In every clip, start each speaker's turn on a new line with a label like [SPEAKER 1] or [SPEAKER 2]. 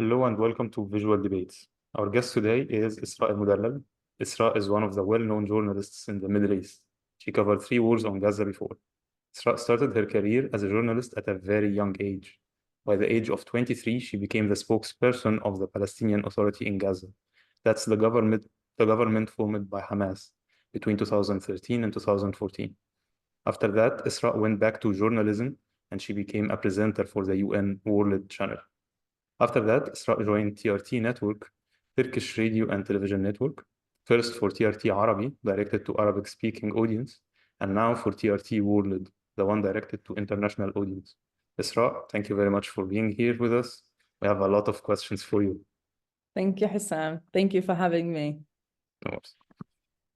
[SPEAKER 1] Hello and welcome to Visual Debates. Our guest today is Isra al-Modallal. Isra is one of the well-known journalists in the Middle East. She covered 3 wars on Gaza before. Isra started her career as a journalist at a very young age. By the age of 23, she became the spokesperson of the Palestinian Authority in Gaza. That's the government formed by Hamas between 2013 and 2014. After that, Isra went back to journalism and she became a presenter for the UN World Channel. After that, Isra joined TRT Network, Turkish radio and television network, first for TRT Arabi, directed to Arabic-speaking audience, and now for TRT World, the one directed to international audience. Isra, thank you very much for being here with us. We have a lot of questions for you.
[SPEAKER 2] Thank you, Hussam. Thank you for having me.
[SPEAKER 1] No worries.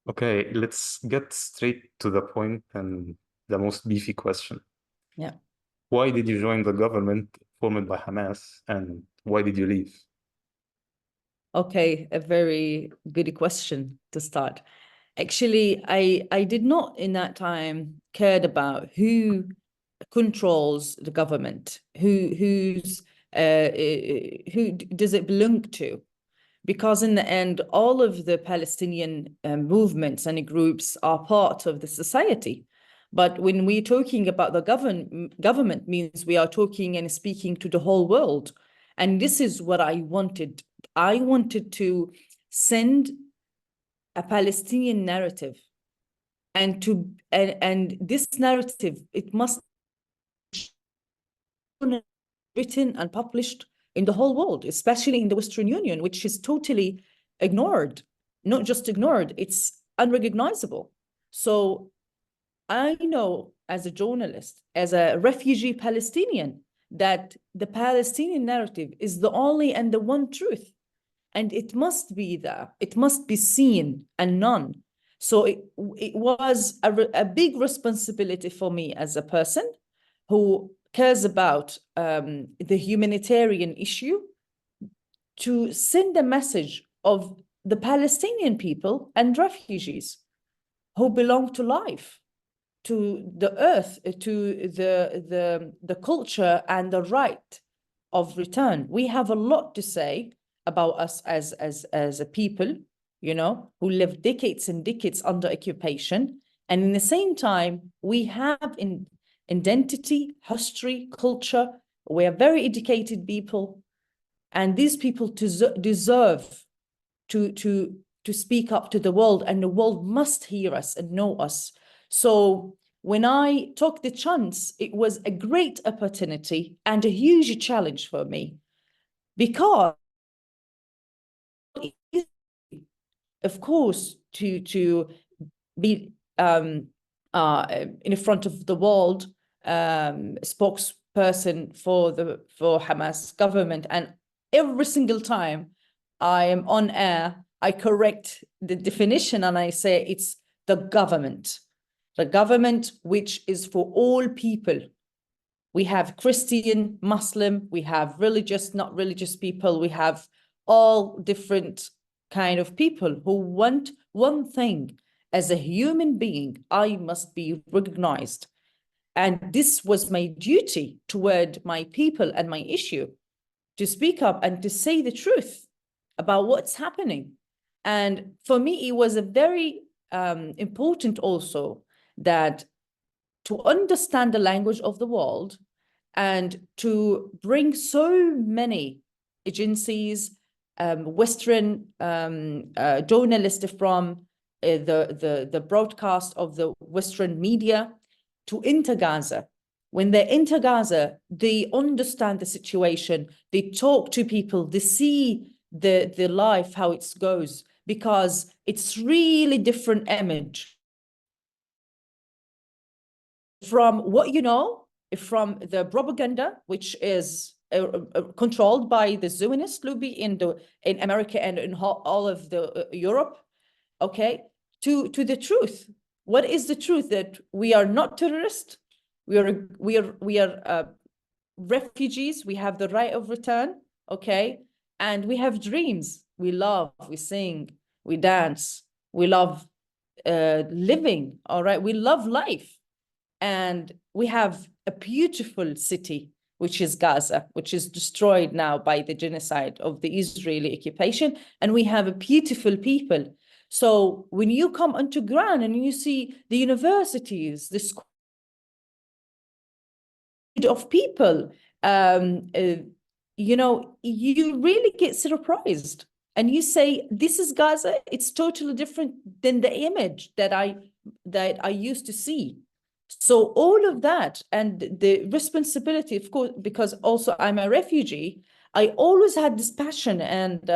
[SPEAKER 1] Okay, let's get straight to the point and the most beefy question.
[SPEAKER 2] Yeah.
[SPEAKER 1] Why did you join the government formed by Hamas, and why did you leave?
[SPEAKER 2] Okay, a very good question to start. Actually, I did not in that time cared about who controls the government, who does it belong to, because in the end, all of the Palestinian movements and groups are part of the society. But when we're talking about the government means we are talking and speaking to the whole world. And this is what I wanted. I wanted to send a Palestinian narrative, and this narrative, it must be written and published in the whole world, especially in the Western Union, which is totally ignored. Not just ignored, it's unrecognizable. So I know as a journalist, as a refugee Palestinian, that the Palestinian narrative is the only and the one truth. And it must be there. It must be seen and known. So it was a big responsibility for me as a person who cares about the humanitarian issue, to send a message of the Palestinian people and refugees who belong to life, to the earth, to the culture and the right of return. We have a lot to say about us as a people, you know, who lived decades and decades under occupation. And in the same time, we have identity, history, culture. We are very educated people. And these people deserve to speak up to the world, and the world must hear us and know us. So when I took the chance, it was a great opportunity and a huge challenge for me, because of course, to be in front of the world, spokesperson for Hamas government, and every single time I am on air, I correct the definition and I say it's the government which is for all people. We have Christian, Muslim, we have religious, not religious people, we have all different kind of people who want one thing: as a human being, I must be recognized. And this was my duty toward my people and my issue, to speak up and to say the truth about what's happening. And for me, it was a very important also that to understand the language of the world and to bring so many agencies, Western journalists from the broadcast of the Western media to enter Gaza. When they enter Gaza, they understand the situation, they talk to people, they see the life, how it goes, because it's really different image from what you know, from the propaganda, which is controlled by the Zionist lobby in America and in all of the Europe, okay, to the truth. What is the truth? That we are not terrorists, we are refugees, we have the right of return, okay, and we have dreams. We love, we sing, we dance, we love living, all right, we love life. And we have a beautiful city which is Gaza, which is destroyed now by the genocide of the Israeli occupation. And we have a beautiful people. So when you come onto ground and you see the universities, the school of people, you know, you really get surprised. And you say, this is Gaza. It's totally different than the image that I used to see. So all of that and the responsibility, of course, because also I'm a refugee, I always had this passion and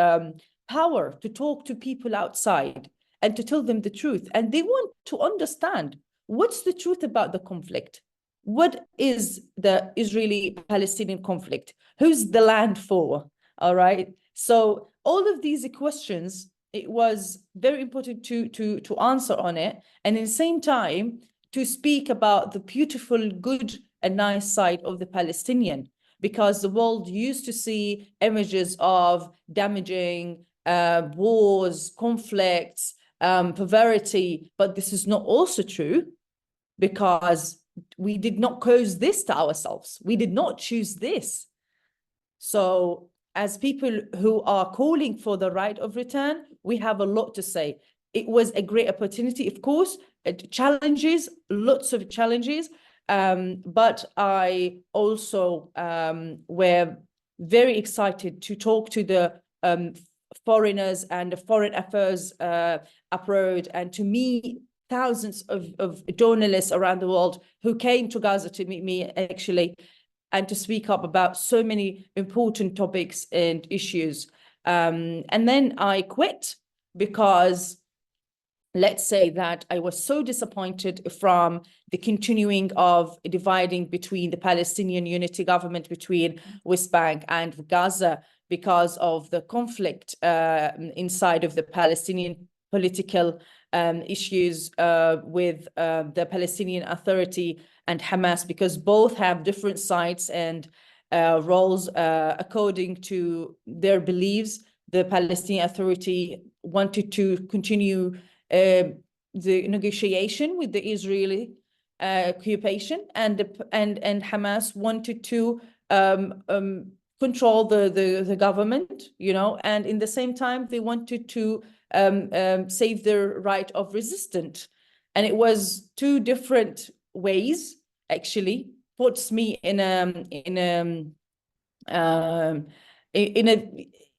[SPEAKER 2] power to talk to people outside and to tell them the truth. And they want to understand what's the truth about the conflict. What is the Israeli-Palestinian conflict? Who's the land for? All right. So all of these questions, it was very important to answer on it. And at the same time, to speak about the beautiful, good and nice side of the Palestinian, because the world used to see images of damaging wars, conflicts, poverty, but this is not also true, because we did not cause this to ourselves. We did not choose this. So as people who are calling for the right of return, we have a lot to say. It was a great opportunity, of course, challenges, lots of challenges, but I also were very excited to talk to the foreigners and the foreign affairs abroad, and to meet thousands of journalists around the world who came to Gaza to meet me, actually, and to speak up about so many important topics and issues. And then I quit because, let's say that I was so disappointed from the continuing of dividing between the Palestinian Unity government between West Bank and Gaza, because of the conflict inside of the Palestinian political issues with the Palestinian Authority and Hamas, because both have different sides and roles according to their beliefs. The Palestinian Authority wanted to continue the negotiation with the Israeli occupation, and Hamas wanted to control the government, you know, and in the same time they wanted to save their right of resistance. And it was two different ways, actually, puts me in a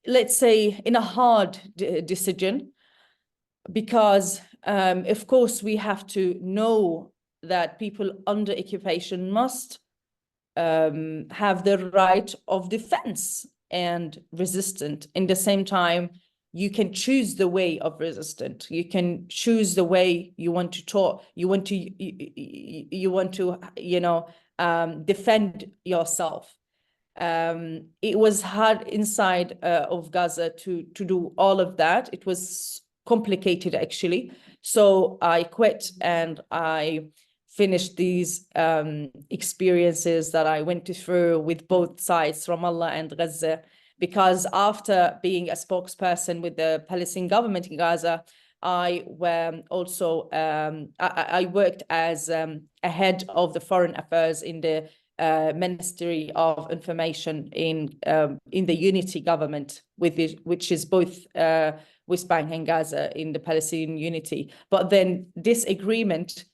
[SPEAKER 2] let's say in a hard decision, because of course we have to know that people under occupation must have the right of defense and resistance. In the same time, you can choose the way of resistance. You can choose the way you want to talk. You want to, you know, defend yourself. It was hard inside of Gaza to do all of that. It was complicated, actually. So I quit and I finished these experiences that I went through with both sides, Ramallah and Gaza, because after being a spokesperson with the Palestinian government in Gaza, I also I worked as a head of the foreign affairs in the Ministry of Information in the Unity government, which is both West Bank and Gaza in the Palestinian Unity. But then this agreement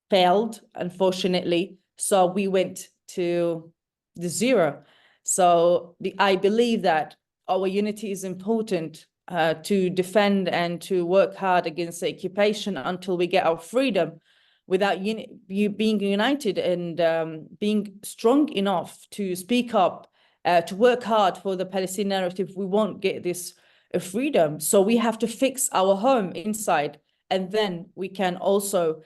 [SPEAKER 2] failed, unfortunately, so we went to the zero. So I believe that our unity is important to defend and to work hard against the occupation until we get our freedom. Without you being united and being strong enough to speak up, to work hard for the Palestinian narrative, we won't get this freedom. So we have to fix our home inside, and then we can also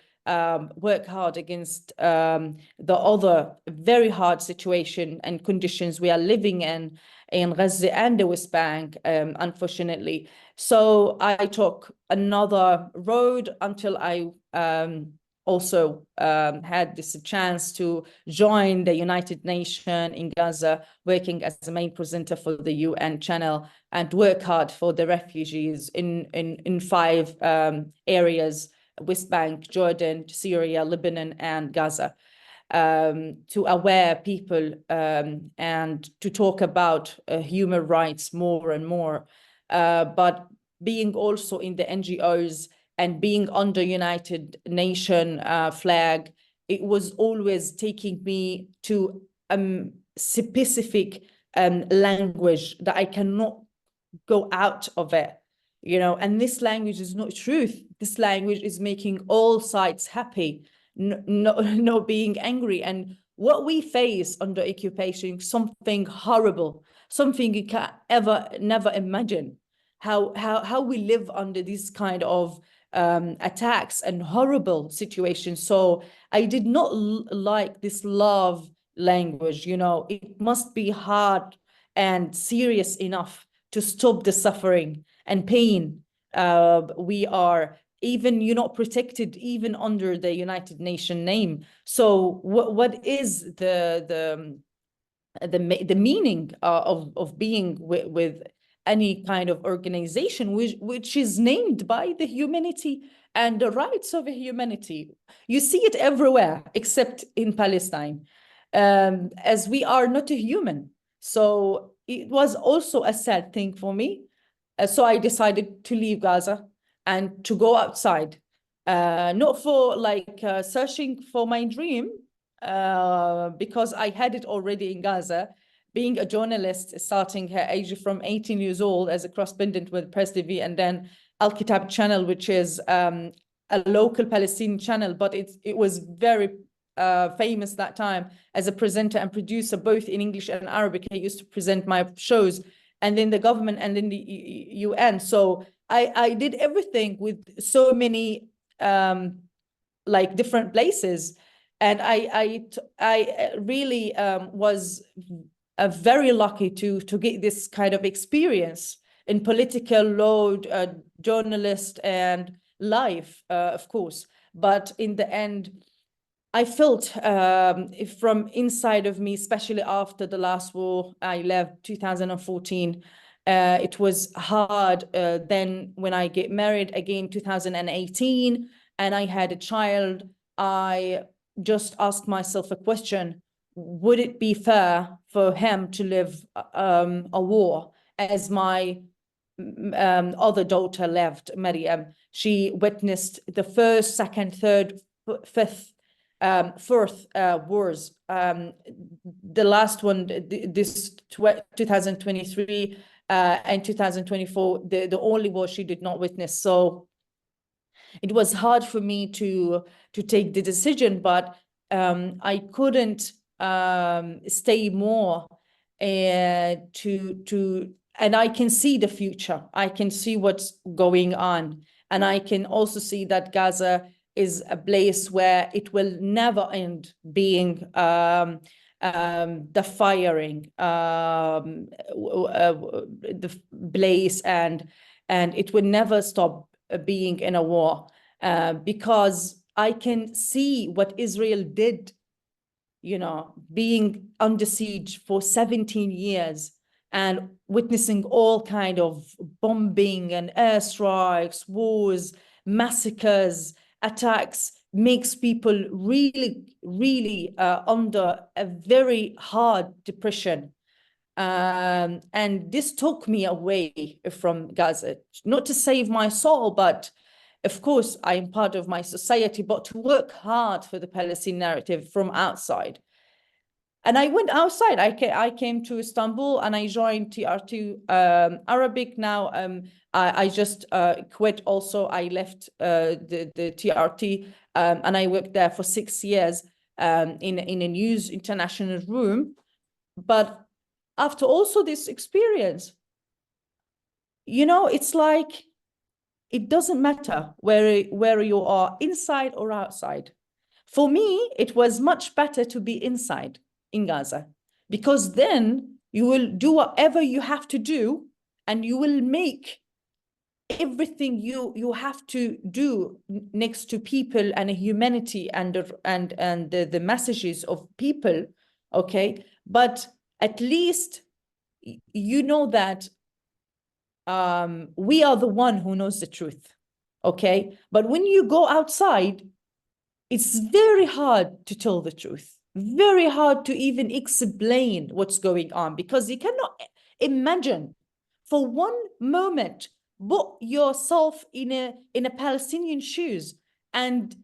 [SPEAKER 2] work hard against the other very hard situation and conditions we are living in Gaza and the West Bank, unfortunately. So I took another road until I also had this chance to join the United Nations in Gaza, working as the main presenter for the UN channel, and work hard for the refugees in 5 areas: West Bank, Jordan, Syria, Lebanon, and Gaza. to aware people and to talk about human rights more and more. But being also in the NGOs and being under United Nations flag, it was always taking me to specific language that I cannot go out of it, you know, and this language is not truth. This language is making all sides happy, no being angry. And what we face under occupation, something horrible, something you can never imagine. How we live under this kind of attacks and horrible situations. So I did not like this love language, you know. It must be hard and serious enough to stop the suffering and pain. We are even, you know, protected even under the United Nations name. So what is the meaning of being with any kind of organization which is named by the humanity and the rights of humanity? You see it everywhere except in Palestine, as we are not a human. So it was also a sad thing for me. So I decided to leave Gaza and to go outside, not for like searching for my dream, because I had it already in Gaza, being a journalist, starting her age from 18 years old as a correspondent with Press TV, and then Al Kitab channel, which is a local Palestinian channel, but it was very famous that time as a presenter and producer, both in English and Arabic. I used to present my shows, and then the government and then the UN. So I did everything with so many like different places. And I really was very lucky to get this kind of experience in political law, journalist and life, of course. But in the end, I felt from inside of me, especially after the last war, I left 2014. It was hard. Then when I get married again, 2018, and I had a child, I just asked myself a question: would it be fair for him to live a war as my other daughter left, Maryam? She witnessed the first, second, third, fifth, fourth wars. The last one, this 2023 and 2024, the only war she did not witness. So it was hard for me to take the decision, but I couldn't stay more and I can see the future. I can see what's going on, and I can also see that Gaza is a place where it will never end being the firing, the place, and it will never stop being in a war, because I can see what Israel did, you know, being under siege for 17 years and witnessing all kind of bombing and airstrikes, wars, massacres, attacks, makes people really under a very hard depression. And this took me away from Gaza, not to save my soul, but of course, I am part of my society, but to work hard for the Palestinian narrative from outside. And I went outside. I came to Istanbul and I joined TRT Arabic. Now I just quit also. I left the TRT and I worked there for 6 years in a news international room. But after also this experience, you know, it's like, it doesn't matter where you are, inside or outside. For me, it was much better to be inside in Gaza, because then you will do whatever you have to do and you will make everything you have to do next to people and humanity and the messages of people, okay? But at least you know that we are the one who knows the truth, okay? But when you go outside, it's very hard to tell the truth. very hard to even explain what's going on, because you cannot imagine for one moment, put yourself in a Palestinian shoes and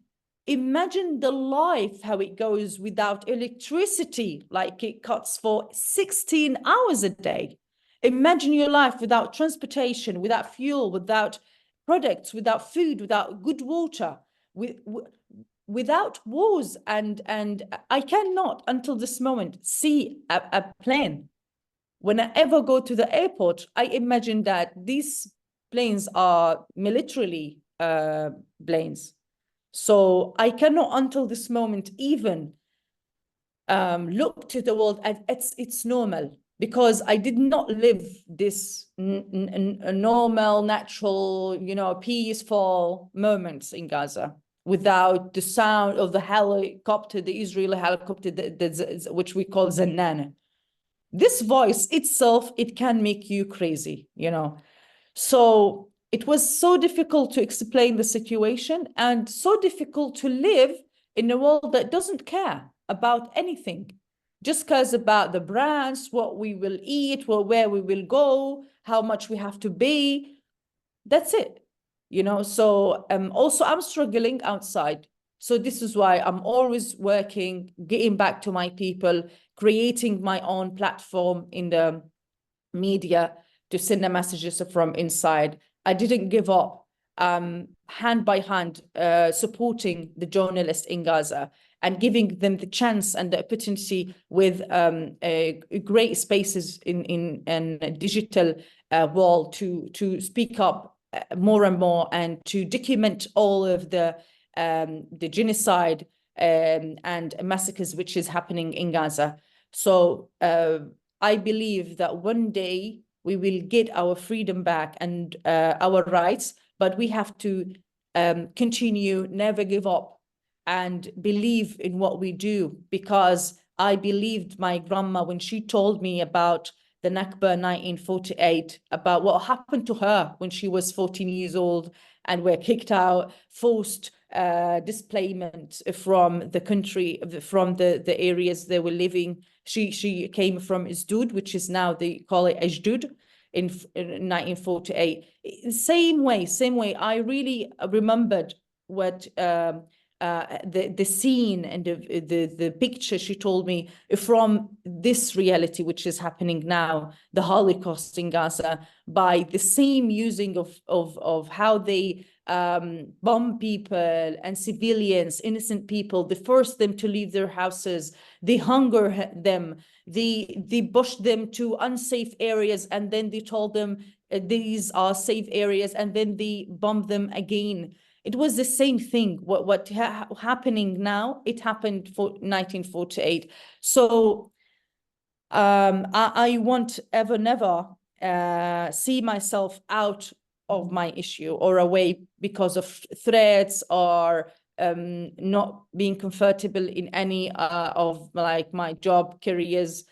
[SPEAKER 2] imagine the life, how it goes without electricity, like it cuts for 16 hours a day. Imagine your life without transportation, without fuel, without products, without food, without good water, without wars. And I cannot until this moment see a plane. When I ever go to the airport, I imagine that these planes are militarily planes. So I cannot until this moment even look to the world as it's normal, because I did not live this normal, natural, peaceful moments in Gaza without the sound of the helicopter, the Israeli helicopter, which we call Zannana. This voice itself, it can make you crazy, So it was so difficult to explain the situation and so difficult to live in a world that doesn't care about anything, just cares about the brands, what we will eat, where we will go, how much we have to pay. That's it, So also I'm struggling outside. So this is why I'm always working, getting back to my people, creating my own platform in the media to send the messages from inside. I didn't give up, hand by hand, supporting the journalists in Gaza and giving them the chance and the opportunity with great spaces in a digital world to speak up more and more and to document all of the genocide and massacres which is happening in Gaza. So I believe that one day we will get our freedom back and our rights, but we have to continue, never give up, and believe in what we do, because I believed my grandma when she told me about the Nakba 1948, about what happened to her when she was 14 years old and were kicked out, forced displacement from the country, from the areas they were living. She came from Isdud, which is now they call it Ajdud, in 1948. Same way. I really remembered what the scene and the picture she told me from this reality, which is happening now, the Holocaust in Gaza, by the same using of how they bomb people and civilians, innocent people. They force them to leave their houses. They hunger them. They push them to unsafe areas, and then they told them these are safe areas, and then they bomb them again. It was the same thing. What happening now, it happened for 1948. So I won't ever, never see myself out of my issue or away because of threats or not being comfortable in any of like my job, careers,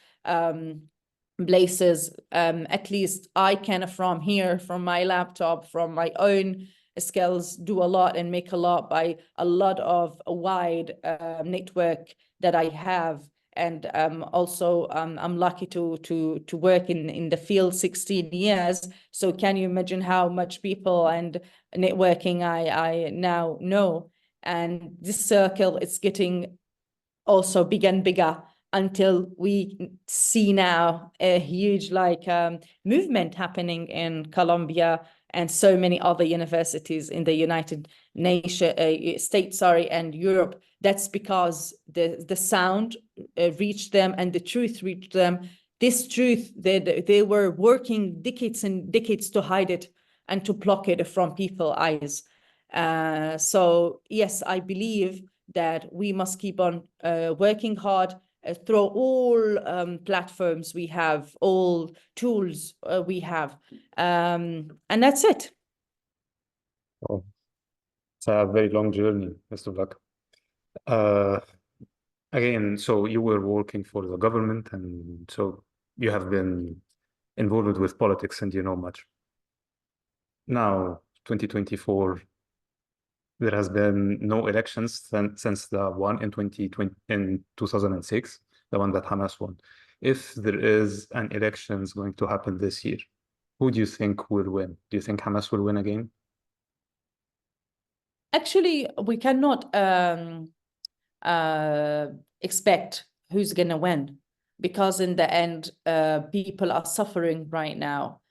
[SPEAKER 2] places. At least I can, from here, from my laptop, from my own skills, do a lot and make a lot by a lot of a wide network that I have. And also I'm lucky to work in the field 16 years. So can you imagine how much people and networking I now know? And this circle is getting also bigger and bigger until we see now a huge movement happening in Colombia and so many other universities in the United States, and Europe. That's because the sound reached them and the truth reached them. This truth, they were working decades and decades to hide it and to block it from people's eyes. So yes, I believe that we must keep on working hard through all platforms we have, all tools we have. And that's it.
[SPEAKER 1] Oh, it's a very long journey. Best of luck. Again, so you were working for the government, and so you have been involved with politics and you know much. Now, 2024, There has been no elections since the one in 2006, the one that Hamas won. If there is an elections going to happen this year, who do you think will win? Do you think Hamas will win again?
[SPEAKER 2] Actually, we cannot expect who's going to win, because in the end, people are suffering right now.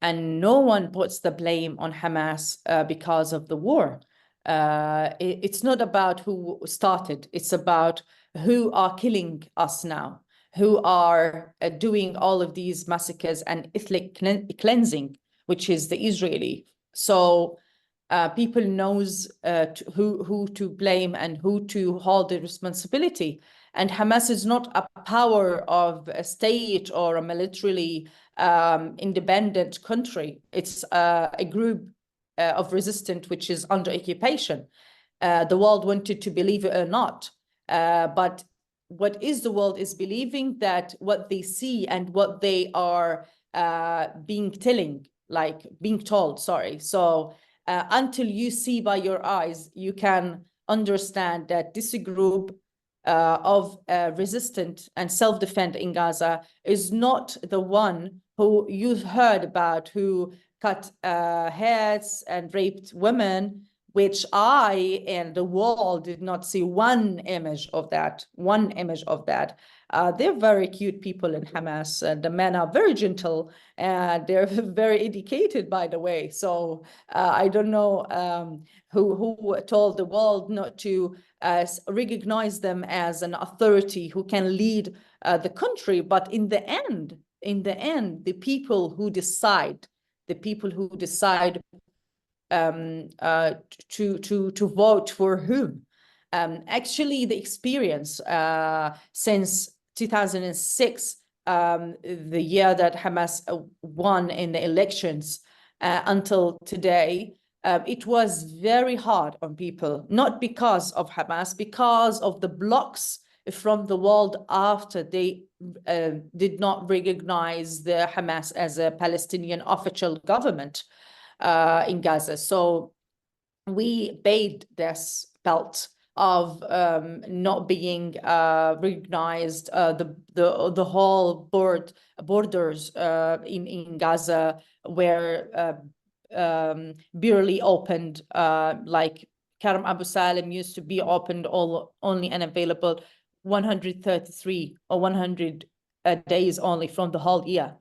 [SPEAKER 2] And no one puts the blame on Hamas because of the war. It's not about who started. It's about who are killing us now, who are doing all of these massacres and ethnic cleansing, which is the Israeli. So people knows who to blame and who to hold the responsibility. And Hamas is not a power of a state or a militarily independent country. It's a group of resistance which is under occupation. The world wanted to believe it or not. But what is the world is believing that what they see and what they are being told, sorry. So until you see by your eyes, you can understand that this group of resistant and self-defense in Gaza is not the one who you heard about, who cut heads and raped women, which I and the world did not see one image of that. They're very cute people in Hamas. The men are very gentle and they're very educated, by the way. So I don't know who told the world not to recognize them as an authority who can lead the country. But in the end, the people who decide to vote for whom. Actually, the experience since 2006, the year that Hamas won in the elections, until today, it was very hard on people, not because of Hamas, because of the blocks from the world after they did not recognize the Hamas as a Palestinian official government in Gaza. So we paid this belt of not being recognized, the whole borders in Gaza were barely opened, like Karam Abu Salim used to be opened only and available 133 or 100 days only from the whole year.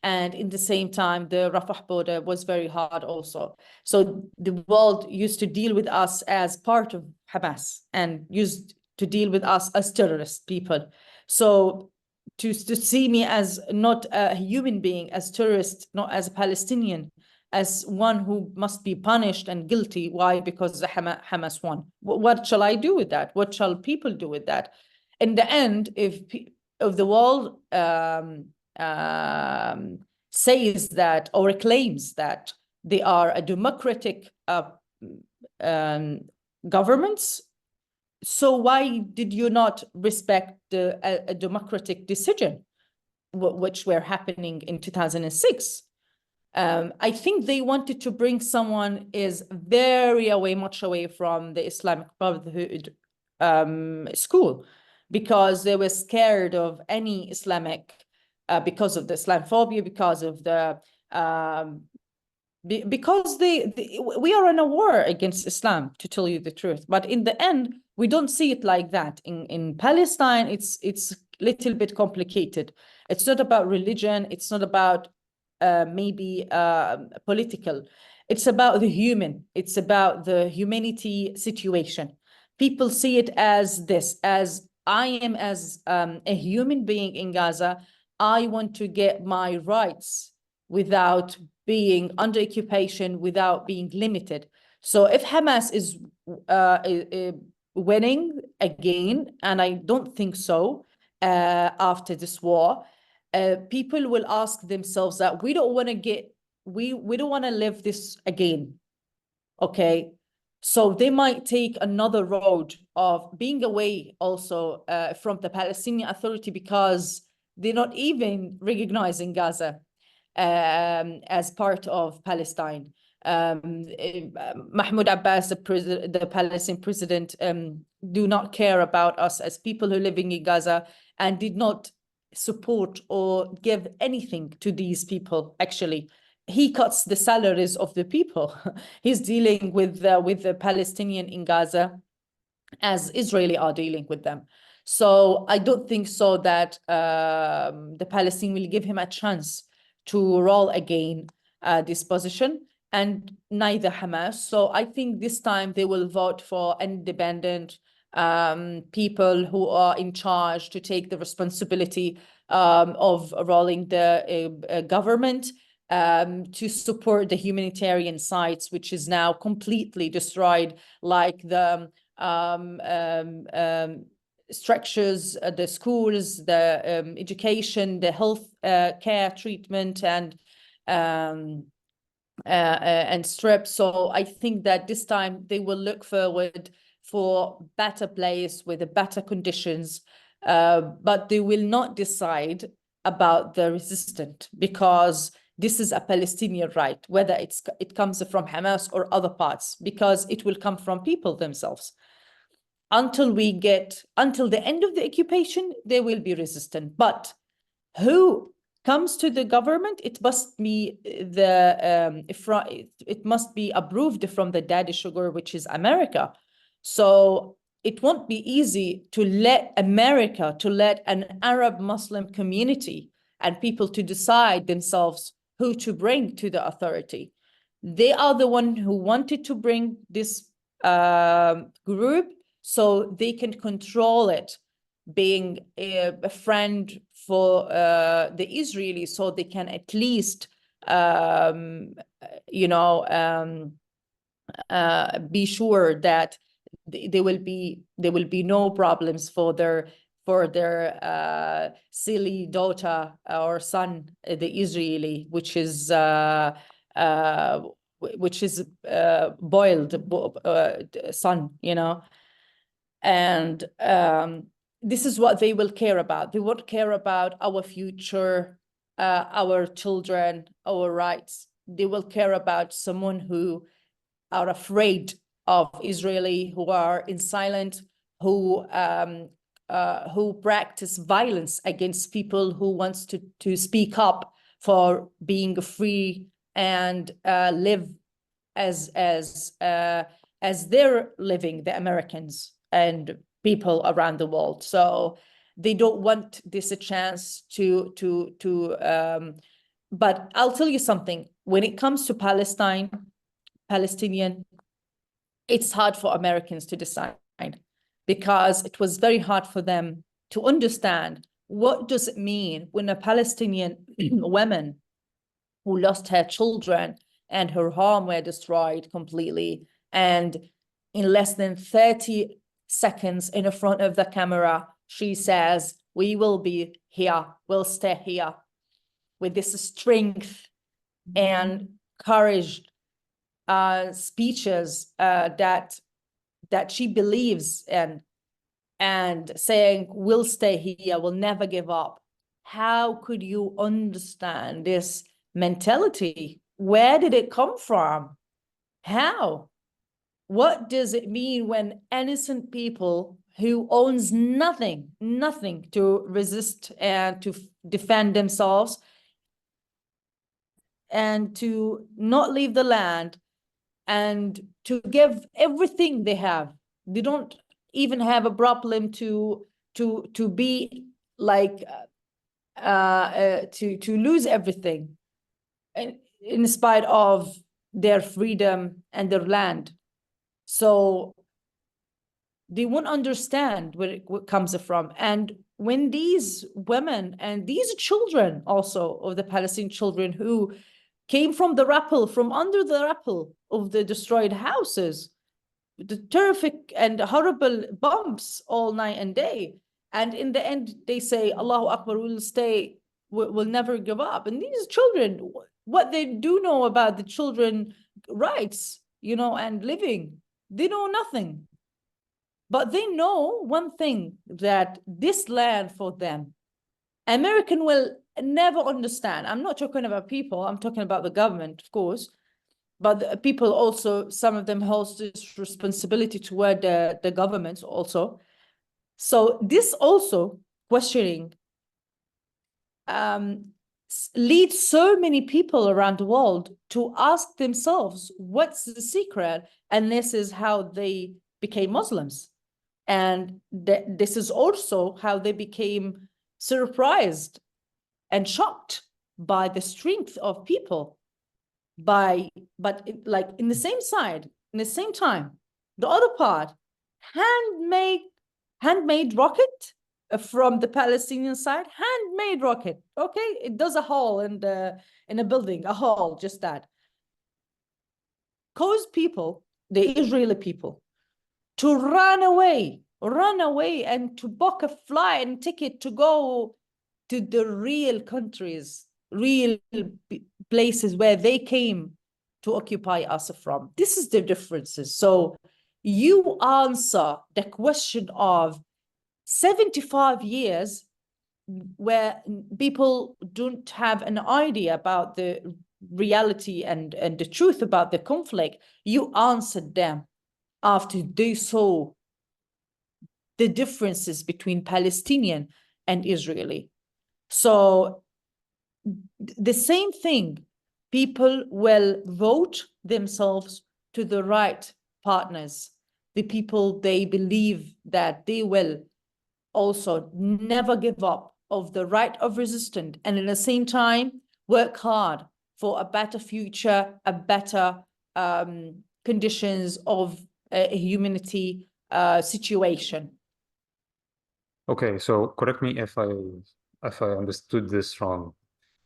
[SPEAKER 2] And in the same time, the Rafah border was very hard also. So the world used to deal with us as part of Hamas and used to deal with us as terrorist people. So to see me as not a human being, as terrorist, not as a Palestinian, as one who must be punished and guilty. Why? Because the Hamas won. What shall I do with that? What shall people do with that? In the end, if the world says that or claims that they are a democratic governments, so why did you not respect a democratic decision, which were happening in 2006? I think they wanted to bring someone is very away, much away from the Islamic Brotherhood school, because they were scared of any Islamic, because of the Islamophobia, because of the because we are in a war against Islam, to tell you the truth. But in the end, we don't see it like that. In Palestine, it's a little bit complicated. It's not about religion. It's not about maybe political. It's about the human. It's about the humanity situation. People see it as this, as I am as a human being in Gaza. I want to get my rights without being under occupation, without being limited. So if Hamas is winning again, and I don't think so, after this war, people will ask themselves that we don't want to live this again. Okay. So they might take another road of being away also from the Palestinian Authority, because they're not even recognizing Gaza as part of Palestine. Mahmoud Abbas, the Palestinian president, do not care about us as people who live in Gaza, and did not support or give anything to these people. Actually, he cuts the salaries of the people. He's dealing with the Palestinian in Gaza as Israeli are dealing with them. So I don't think so that the Palestinians will give him a chance to roll again this position, and neither Hamas. So I think this time they will vote for independent people who are in charge to take the responsibility of rolling the government, to support the humanitarian sites, which is now completely destroyed, like the structures, the schools, the education, the health care treatment, and strip. So I think that this time they will look forward for better place with the better conditions, but they will not decide about the resistant, because this is a Palestinian right, whether it comes from Hamas or other parts, because it will come from people themselves. Until the end of the occupation, they will be resistant. But who comes to the government, it must be it must be approved from the daddy sugar, which is America. So it won't be easy to let America, to let an Arab Muslim community and people to decide themselves who to bring to the authority. They are the one who wanted to bring this group so they can control it, being a friend for the Israelis, so they can at least be sure that there will be no problems for their silly daughter or son, the Israeli, which is boiled son, and this is what they will care about. They won't care about our future, our children, our rights. They will care about someone who are afraid of Israeli, who are in silent, who practice violence against people who wants to speak up for being free and live as they're living, the Americans and people around the world. So they don't want this a chance to but I'll tell you something, when it comes to Palestinian, it's hard for Americans to decide, because it was very hard for them to understand what does it mean when a Palestinian woman who lost her children and her home were destroyed completely, and in less than 30 seconds in front of the camera, she says, we will be here, we'll stay here, with this strength and courage, speeches that she believes in, and saying, we'll stay here, we'll never give up. How could you understand this mentality? Where did it come from? How? What does it mean when innocent people who owns nothing to resist and to defend themselves and to not leave the land and to give everything they have, they don't even have a problem to be like to lose everything in spite of their freedom and their land. So they won't understand where it comes from. And when these women and these children also of the Palestinian children who came from the rubble, from under the rubble of the destroyed houses, the terrific and horrible bombs all night and day. And in the end, they say, Allahu Akbar, we'll stay, we'll never give up. And these children, what they do know about the children rights, and living, they know nothing. But they know one thing, that this land for them, American will never understand. I'm not talking about people, I'm talking about the government, of course. but the people also, some of them hold this responsibility toward the governments also. So this also questioning leads so many people around the world to ask themselves, what's the secret? And this is how they became Muslims. And this is also how they became surprised and shocked by the strength of people. But like in the same side, in the same time, the other part, handmade rocket from the Palestinian side, handmade rocket. Okay, it does a hole in a building, a hole, just that. Cause people, the Israeli people, to run away and to book a flight and ticket to go to the real countries, real places where they came to occupy us from. This is the differences. So you answer the question of 75 years where people don't have an idea about the reality and the truth about the conflict. You answered them after they saw the differences between Palestinian and Israeli. So the same thing, people will vote themselves to the right partners, the people they believe that they will also never give up of the right of resistance, and at the same time work hard for a better future, a better conditions of a humanity situation.
[SPEAKER 1] Okay, so correct me if I understood this wrong.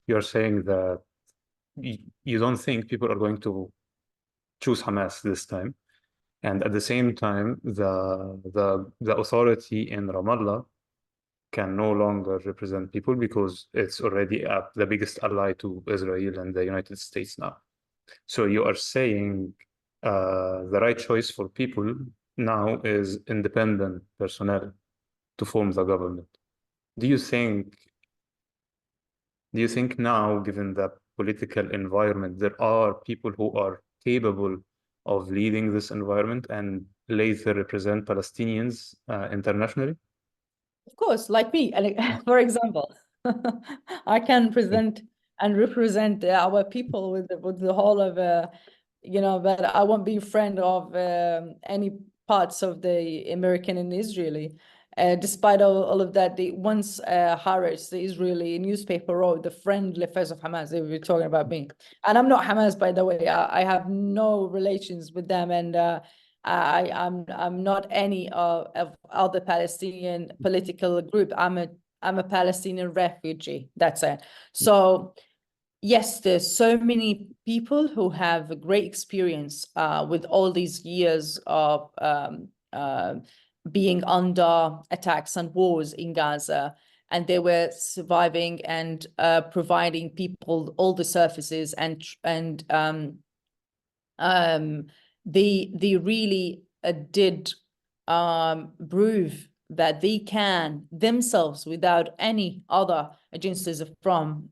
[SPEAKER 1] You're saying that you don't think people are going to choose Hamas this time, and at the same time, the authority in Ramallah can no longer represent people because it's already the biggest ally to Israel and the United States now. So you are saying the right choice for people now is independent personnel to form the government. Do you think now, given the political environment, there are people who are capable of leading this environment and later represent Palestinians internationally?
[SPEAKER 2] Of course, like me, for example, I can present and represent our people with the whole of, but I won't be a friend of any parts of the American and Israeli. Despite all of that, once Haaretz, the Israeli newspaper, wrote the friendly face of Hamas. They were talking about me, and I'm not Hamas, by the way. I have no relations with them, and I'm not any of other Palestinian political group. I'm a Palestinian refugee. That's it. So yes, there's so many people who have a great experience with all these years of being under attacks and wars in Gaza, and they were surviving and providing people all the services and they really did prove that they can themselves, without any other agencies from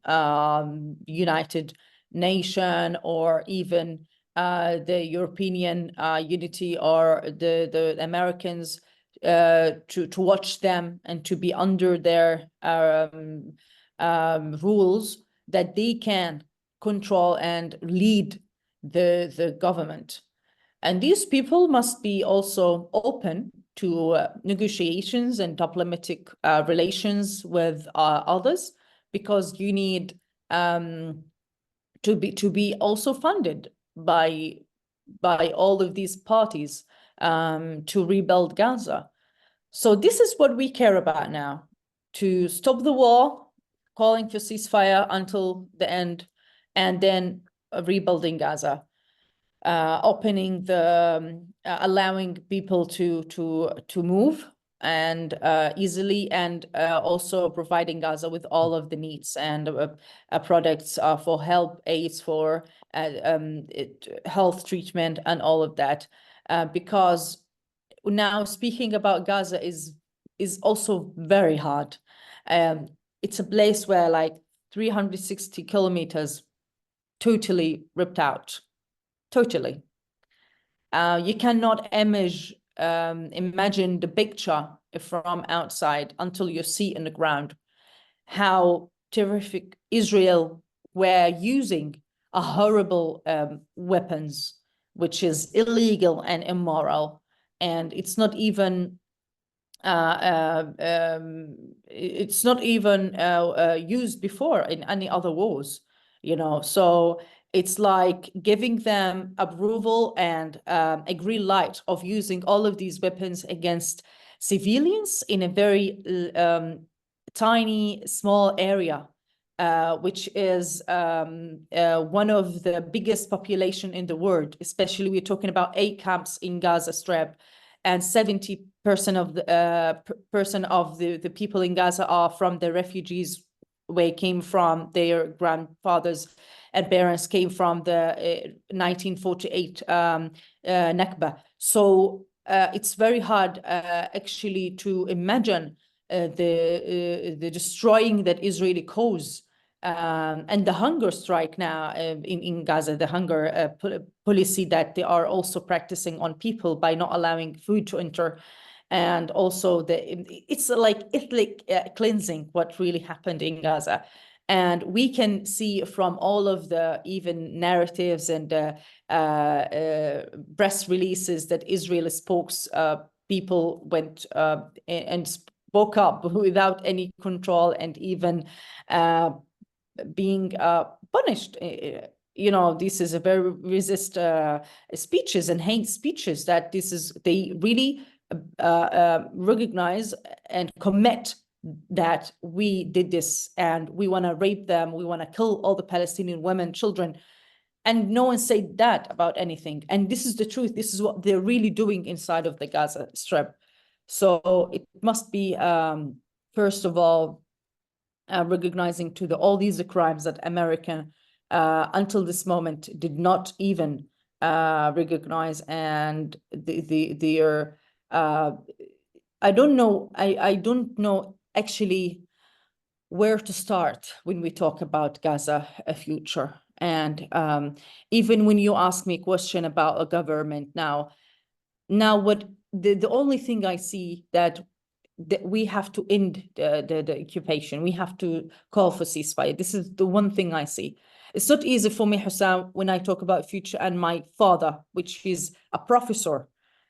[SPEAKER 2] United Nation or even the European unity or the Americans, to watch them and to be under their rules, that they can control and lead the government. And these people must be also open to negotiations and diplomatic relations with others, because you need to be also funded by all of these parties to rebuild Gaza. So this is what we care about now: to stop the war, calling for ceasefire until the end, and then rebuilding Gaza, opening allowing people to move and easily, and also providing Gaza with all of the needs and products for help, aids for health treatment and all of that, because now speaking about Gaza is also very hard. It's a place where like 360 kilometers totally ripped out, totally. You cannot imagine the picture from outside until you see in the ground how terrific Israel were using a horrible weapons, which is illegal and immoral. And it's not even used before in any other wars, so it's like giving them approval and a green light of using all of these weapons against civilians in a very tiny, small area, which is one of the biggest population in the world, especially we're talking about 8 camps in Gaza Strip, and 70% of the people in Gaza are from the refugees where came from their grandfathers and parents came from the 1948 Nakba. So it's very hard actually to imagine the destroying that Israeli cause and the hunger strike now in Gaza, the hunger policy that they are also practicing on people by not allowing food to enter. And also it's like ethnic cleansing, what really happened in Gaza. And we can see from all of the even narratives and press releases that Israeli people went and spoke up without any control and even being punished. This is a very resist speeches and hate speeches that they really recognize and commit that we did this and we want to rape them, we want to kill all the Palestinian women, children, and no one said that about anything. And this is the truth. This is what they're really doing inside of the Gaza Strip. So it must be, first of all, recognizing to all these crimes that America, until this moment, did not even recognize, and they are. I don't know. I don't know actually where to start when we talk about Gaza a future. And even when you ask me a question about a government now what the only thing I see that we have to end the occupation. We have to call for ceasefire. This is the one thing I see. It's not easy for me, Hussam, when I talk about future, and my father, which is a professor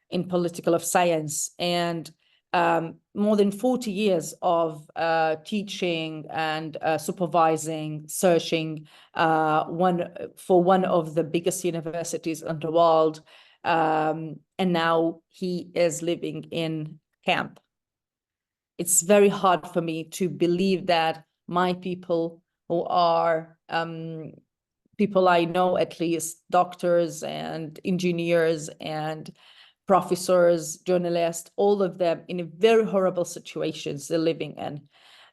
[SPEAKER 2] in political science and more than 40 years of teaching and supervising, searching one of the biggest universities in the world. And now he is living in camp. It's very hard for me to believe that my people, who are people I know, at least doctors and engineers and professors, journalists, all of them in very horrible situations they're living in.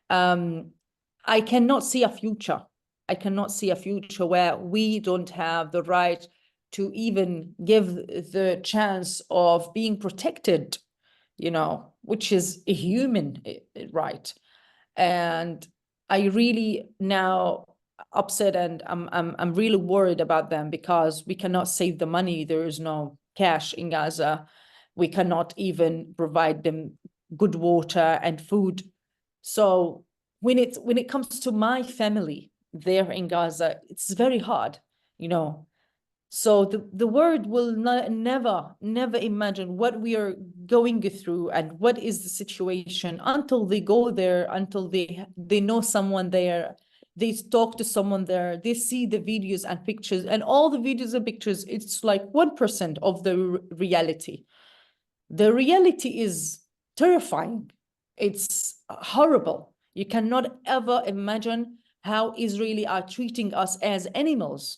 [SPEAKER 2] I cannot see a future. I cannot see a future where we don't have the right to even give the chance of being protected, which is a human right. And I really now upset, and I'm really worried about them, because we cannot save the money. There is no cash in Gaza. We cannot even provide them good water and food. So when it comes to my family there in Gaza, it's very hard, So the world will never imagine what we are going through and what is the situation until they go there, until they know someone there, they talk to someone there, they see the videos and pictures, and all the videos and pictures, it's like 1% of the reality. The reality is terrifying. It's horrible. You cannot ever imagine how Israeli are treating us as animals.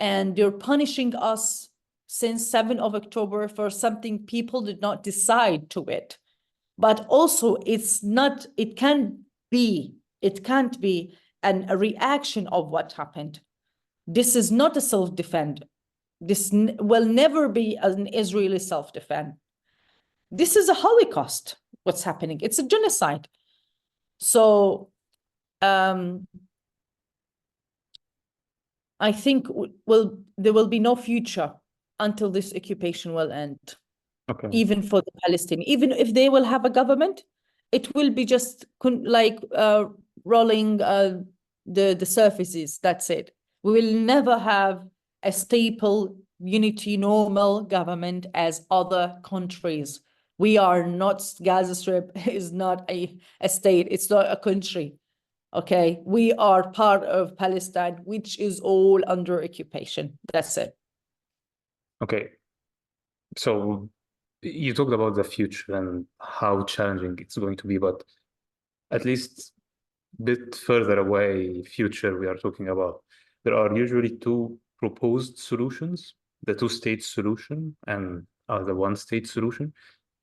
[SPEAKER 2] And they're punishing us since 7th of October for something people did not decide to it. But also it can't be a reaction of what happened. This is not a self-defense. This will never be an Israeli self-defense. This is a Holocaust, what's happening. It's a genocide. So I think there will be no future until this occupation will end.
[SPEAKER 1] Okay.
[SPEAKER 2] Even for the Palestinians, even if they will have a government, it will be just like rolling the surfaces. That's it. We will never have a stable, unity, normal government as other countries. We are not, Gaza Strip is not a state. It's not a country. Okay, we are part of Palestine, which is all under occupation. That's it.
[SPEAKER 1] Okay. So you talked about the future and how challenging it's going to be, but at least a bit further away future we are talking about. There are usually two proposed solutions, the two-state solution and the one-state solution.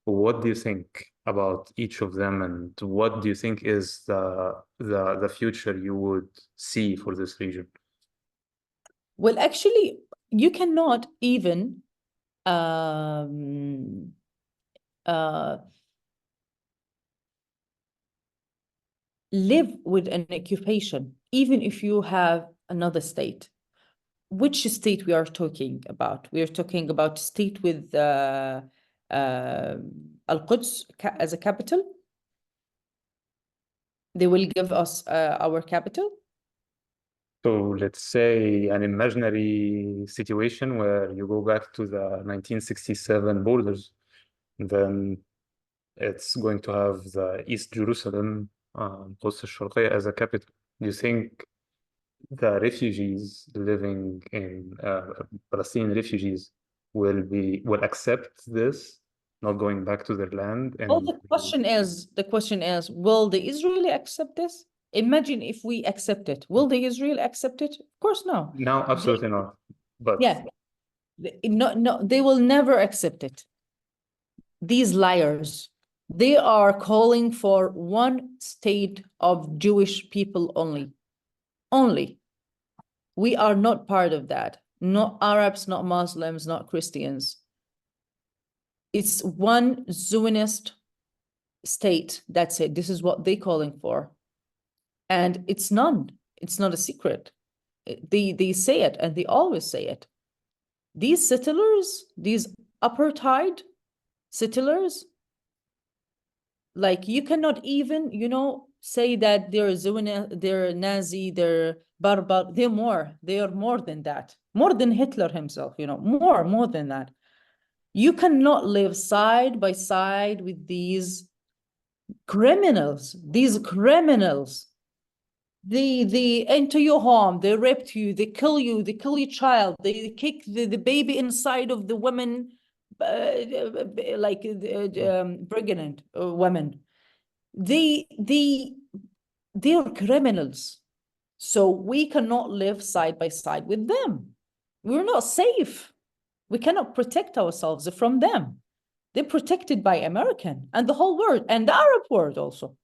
[SPEAKER 1] What do you think about each of them, and what do you think is the future you would see for this region?
[SPEAKER 2] Well, actually, you cannot even um, uh, live with an occupation, even if you have another state. Which state we are talking about? We are talking about state with Al-Quds as a capital. They will give us our capital.
[SPEAKER 1] So let's say an imaginary situation where you go back to the 1967 borders, then it's going to have the East Jerusalem, Quds al-Sharqiyya, as a capital. Do you think the refugees living in Palestinian refugees will accept this, not going back to their land?
[SPEAKER 2] Well,
[SPEAKER 1] And
[SPEAKER 2] the question is, will the Israeli accept this? Imagine if we accept it. Will the Israel accept it? Of course, no.
[SPEAKER 1] no, absolutely not. But
[SPEAKER 2] Yeah, no, they will never accept it. These liars, they are calling for one state of Jewish people only. Only. We are not part of that. Not Arabs, not Muslims, not Christians. It's one Zionist state. That's it. This is what they're calling for. And it's none. It's not a secret. They say it, and they always say it. These settlers, these apartheid settlers, like you cannot even, say that they're Zionist, they're Nazi, they're barbar. They are more than that. More than Hitler himself, more than that. You cannot live side by side with these criminals. They enter your home, they rape you, they kill your child, they kick the baby inside of the women, pregnant women. They're criminals. So we cannot live side by side with them. We're not safe. We cannot protect ourselves from them. They're protected by American and the whole world and the Arab world also.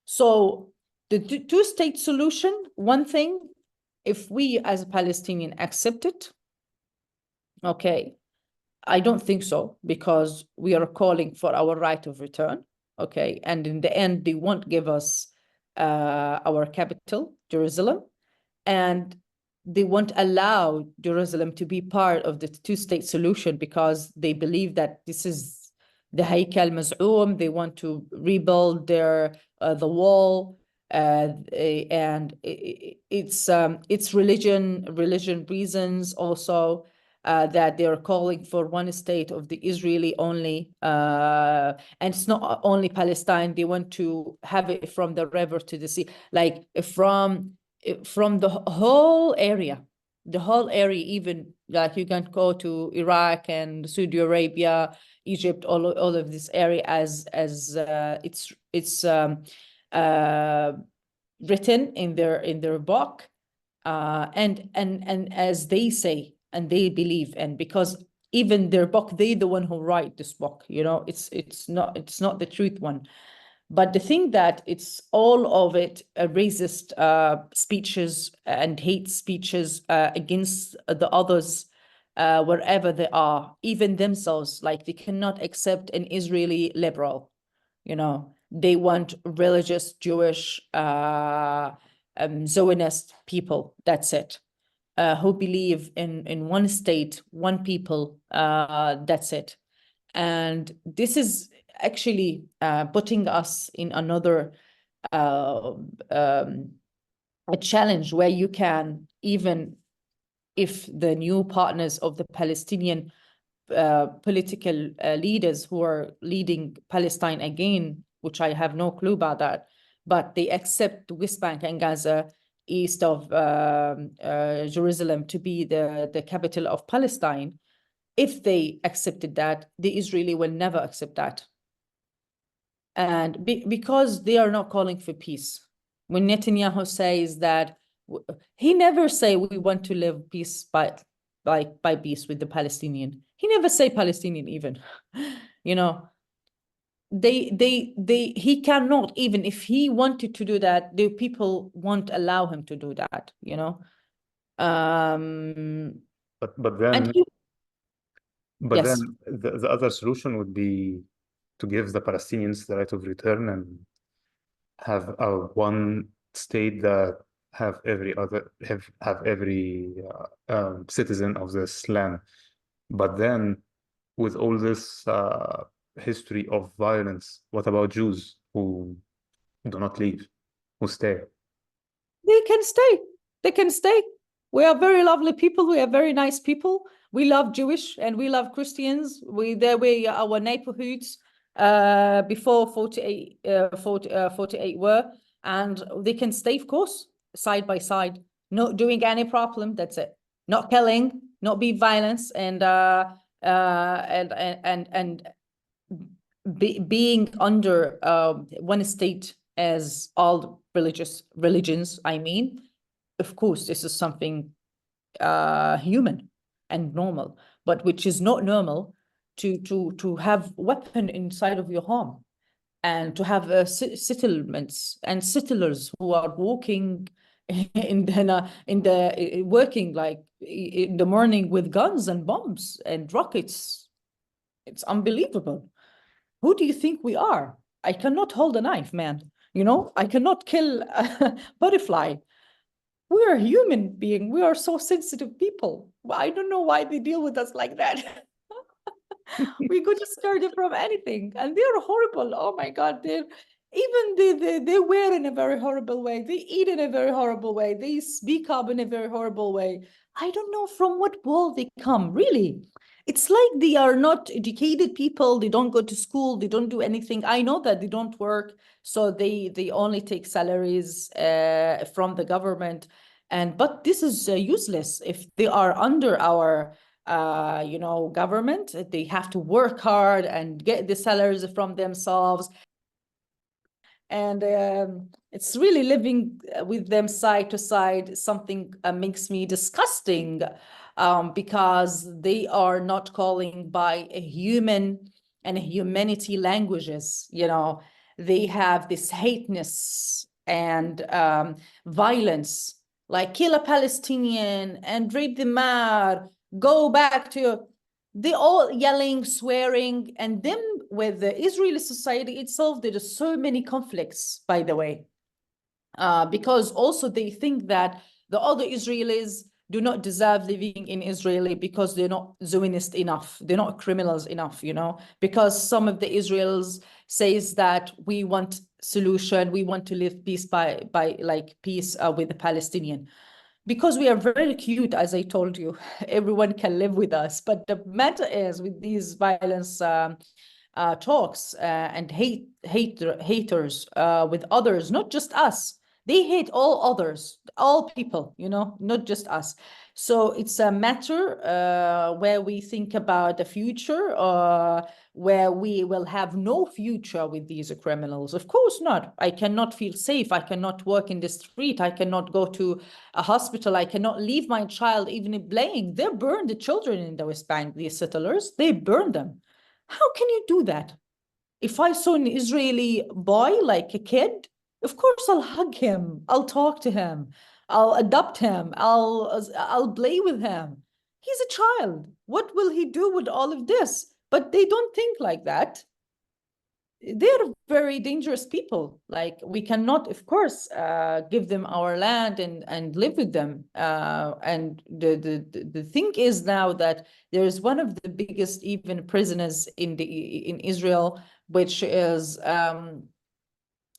[SPEAKER 2] So the two-state solution, one thing, if we as a Palestinian accept it, okay, I don't think so, because we are calling for our right of return, okay, and in the end, they won't give us our capital, Jerusalem, and they won't allow Jerusalem to be part of the two-state solution because they believe that this is the Haykal Maz'um. They want to rebuild the wall, and it's religion reasons also. That they're calling for one state of the Israeli only, and it's not only Palestine. They want to have it from the river to the sea, like from the whole area, even like you can go to Iraq and Saudi Arabia, Egypt, all of this area as it's written in their book, and as they say and they believe, and because even their book, they the one who write this book, it's not the truth one. But the thing that it's all of it racist speeches and hate speeches against the others wherever they are, even themselves, like they cannot accept an Israeli liberal, they want religious Jewish Zionist people. That's it. who believe in one state, one people. That's it. And this is actually putting us in another a challenge where you can, even if the new partners of the Palestinian political leaders who are leading Palestine again, which I have no clue about that, but they accept the West Bank and Gaza east of Jerusalem to be the capital of Palestine. If they accepted that, the Israeli will never accept that. And because they are not calling for peace. When Netanyahu says that, he never say we want to live peace by peace with the Palestinian. He never say Palestinian even, you know. He cannot, even if he wanted to do that, the people won't allow him to do that, you know.
[SPEAKER 1] But then
[SPEAKER 2] And he,
[SPEAKER 1] but
[SPEAKER 2] yes,
[SPEAKER 1] then the other solution would be to give the Palestinians the right of return and have a one state that have every citizen of this land. But then with all this history of violence, what about Jews who do not leave, who stay?
[SPEAKER 2] they can stay. They can stay. We are very lovely people. We are very nice people. We love Jewish and we love Christians. We our neighborhoods before 48 were, and they can stay, of course, side by side, not doing any problem. That's it. Not killing, not be violence, and being under one state as all religions. I mean, of course, this is something human and normal, but which is not normal to have weapon inside of your home, and to have settlements and settlers who are walking in the working like in the morning with guns and bombs and rockets. It's unbelievable. Who do you think we are? I cannot hold a knife, man. You know, I cannot kill a butterfly. We are human being. We are so sensitive people. I don't know why they deal with us like that. We could just scare them from anything, and they're horrible. Oh my God, they wear in a very horrible way. They eat in a very horrible way. They speak up in a very horrible way. I don't know from what world they come, really. It's like they are not educated people. They don't go to school. They don't do anything. I know that they don't work, so they only take salaries from the government. But this is useless if they are under our government. They have to work hard and get the salaries from themselves. And it's really living with them side to side. Something makes me disgusting because they are not calling by a human and humanity languages. You know, they have this hateness and violence, like kill a Palestinian and rape them out, go back to, they all yelling, swearing, and then with the Israeli society itself, there are so many conflicts, by the way, because also they think that the other Israelis do not deserve living in Israel because they're not Zionist enough, they're not criminals enough, you know, because some of the Israelis says that we want solution, we want to live peace by like peace with the Palestinian. Because we are very cute, as I told you, everyone can live with us. But the matter is, with these violence talks and haters with others, not just us. They hate all others, all people, you know, not just us. So it's a matter where we think about the future, where we will have no future with these criminals. Of course not. I cannot feel safe. I cannot walk in the street. I cannot go to a hospital. I cannot leave my child even playing. They burn the children in the West Bank, these settlers. They burn them. How can you do that? If I saw an Israeli boy, like a kid, of course I'll hug him. I'll talk to him. I'll adopt him. I'll play with him. He's a child. What will he do with all of this? But they don't think like that. they're very dangerous people. Like, we cannot, of course, give them our land and live with them. And the thing is now that there is one of the biggest even prisoners in Israel, which is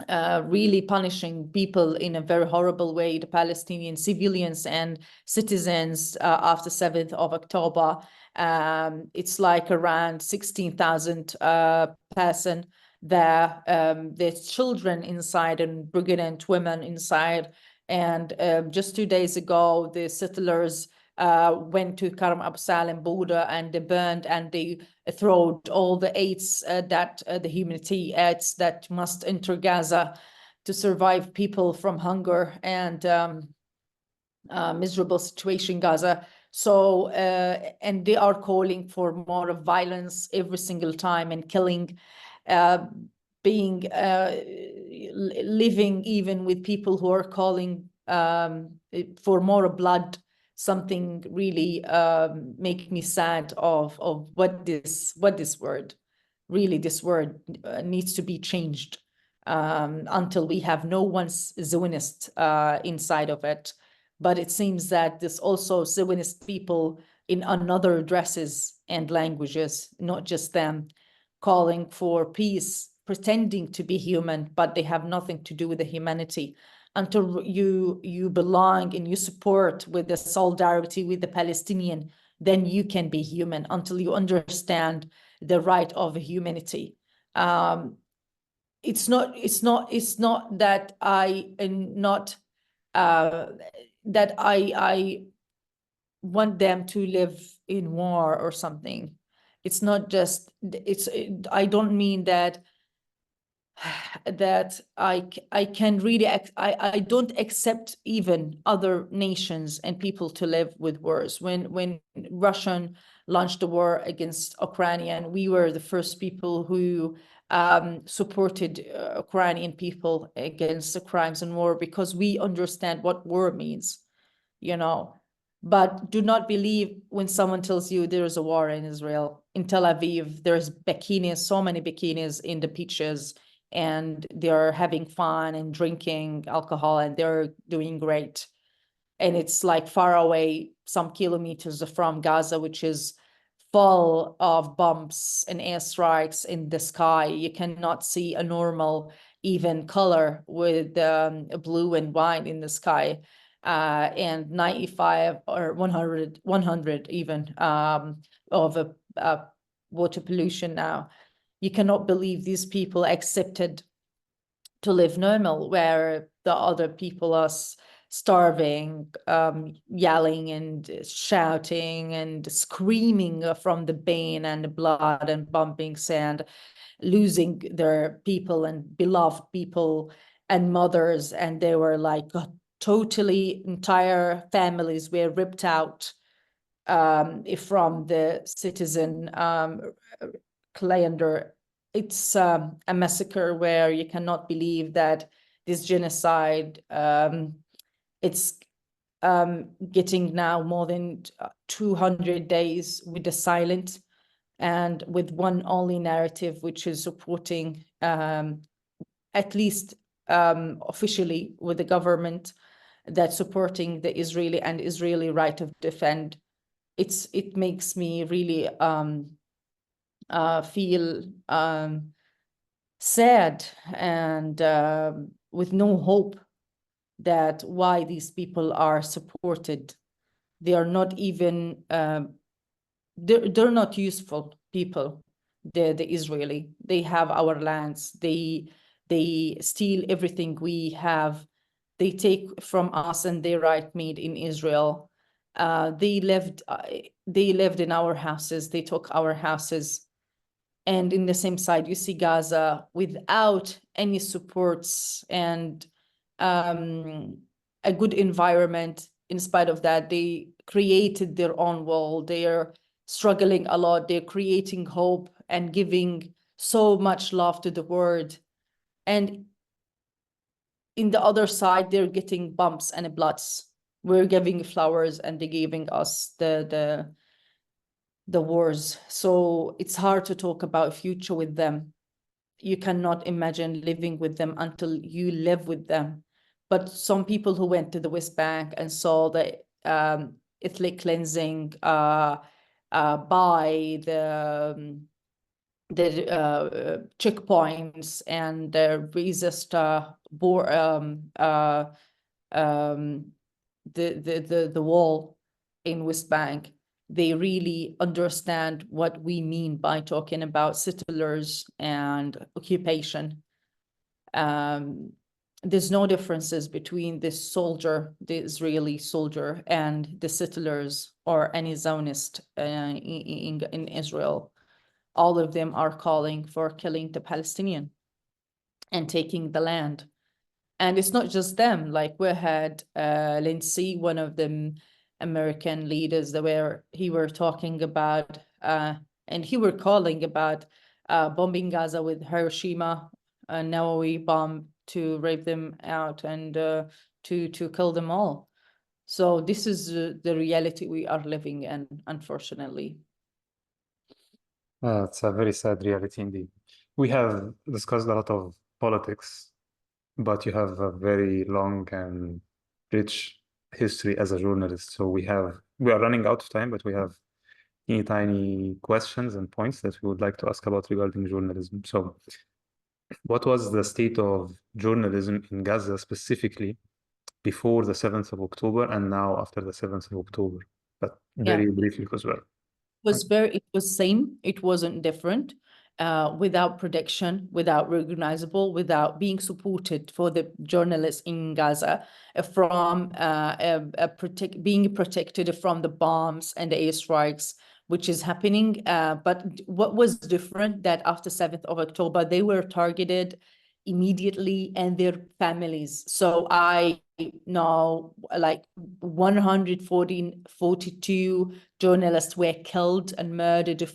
[SPEAKER 2] really punishing people in a very horrible way, the Palestinian civilians and citizens after 7th of October. It's like around 16,000 person there. There's children inside and pregnant women inside. And just 2 days ago, the settlers went to Karam Abu Salim border and they burned and they throw all the aids that the humanity aids that must enter Gaza to survive people from hunger and miserable situation in Gaza. So, and they are calling for more of violence every single time and killing, living even with people who are calling for more blood. Something really make me sad of what this word really, this word needs to be changed until we have no one's Zionist inside of it. But it seems that there's also Zionist people in another dresses and languages, not just them, calling for peace, pretending to be human, but they have nothing to do with the humanity. Until you belong and you support with the solidarity with the Palestinian, then you can be human, until you understand the right of humanity. It's not that I am not that I want them to live in war or something. It's not just, I don't mean that I can really, I don't accept even other nations and people to live with wars. When Russian launched the war against Ukraine, we were the first people who supported Ukrainian people against the crimes and war, because we understand what war means, you know. But do not believe when someone tells you there is a war in Israel. In Tel Aviv, there's bikinis, so many bikinis in the beaches, and they're having fun and drinking alcohol and they're doing great. And it's like far away, some kilometers from Gaza, which is full of bombs and airstrikes in the sky. You cannot see a normal even color with blue and white in the sky. And 95 or 100 even of water pollution now. You cannot believe these people accepted to live normal, where the other people are starving, yelling and shouting and screaming from the pain and the blood and bumping sand, losing their people and beloved people and mothers. And they were like totally entire families were ripped out from the citizen calendar. It's a massacre where you cannot believe that this genocide, it's getting now more than 200 days with the silent and with one only narrative, which is supporting, at least officially with the government, that supporting the Israeli and Israeli right of defend. It makes me really feel sad and with no hope that why these people are supported. They are not even, they're not useful people, the Israeli. They have our lands. They steal everything we have. They take from us and they right made in Israel. They lived in our houses. They took our houses. And in the same side, you see Gaza without any supports and a good environment. In spite of that, they created their own world. They are struggling a lot. They're creating hope and giving so much love to the world. And in the other side, they're getting bumps and bloods. We're giving flowers and they're giving us the wars. So it's hard to talk about future with them. you cannot imagine living with them until you live with them. But some people who went to the West Bank and saw the ethnic cleansing by the checkpoints and the resist the wall in West Bank, they really understand what we mean by talking about settlers and occupation. There's no differences between the soldier, the Israeli soldier, and the settlers or any Zionist in Israel. All of them are calling for killing the Palestinian and taking the land. And it's not just them. Like we had Lindsay, one of the American leaders that he were talking about, and he were calling about bombing Gaza with Hiroshima Nawawi bomb to rape them out and to kill them all. So this is the reality we are living in, unfortunately.
[SPEAKER 1] It's a very sad reality indeed. We have discussed a lot of politics, but you have a very long and rich history as a journalist. So we are running out of time, but we have tiny questions and points that we would like to ask about regarding journalism. So what was the state of journalism in Gaza specifically before the 7th of October and now after the 7th of October? But very briefly as well.
[SPEAKER 2] It was same. It wasn't different. Without protection, without recognizable, without being supported for the journalists in Gaza from being protected from the bombs and the airstrikes, which is happening. But what was different that after 7th of October, they were targeted immediately and their families. So I know like 142 journalists were killed and murdered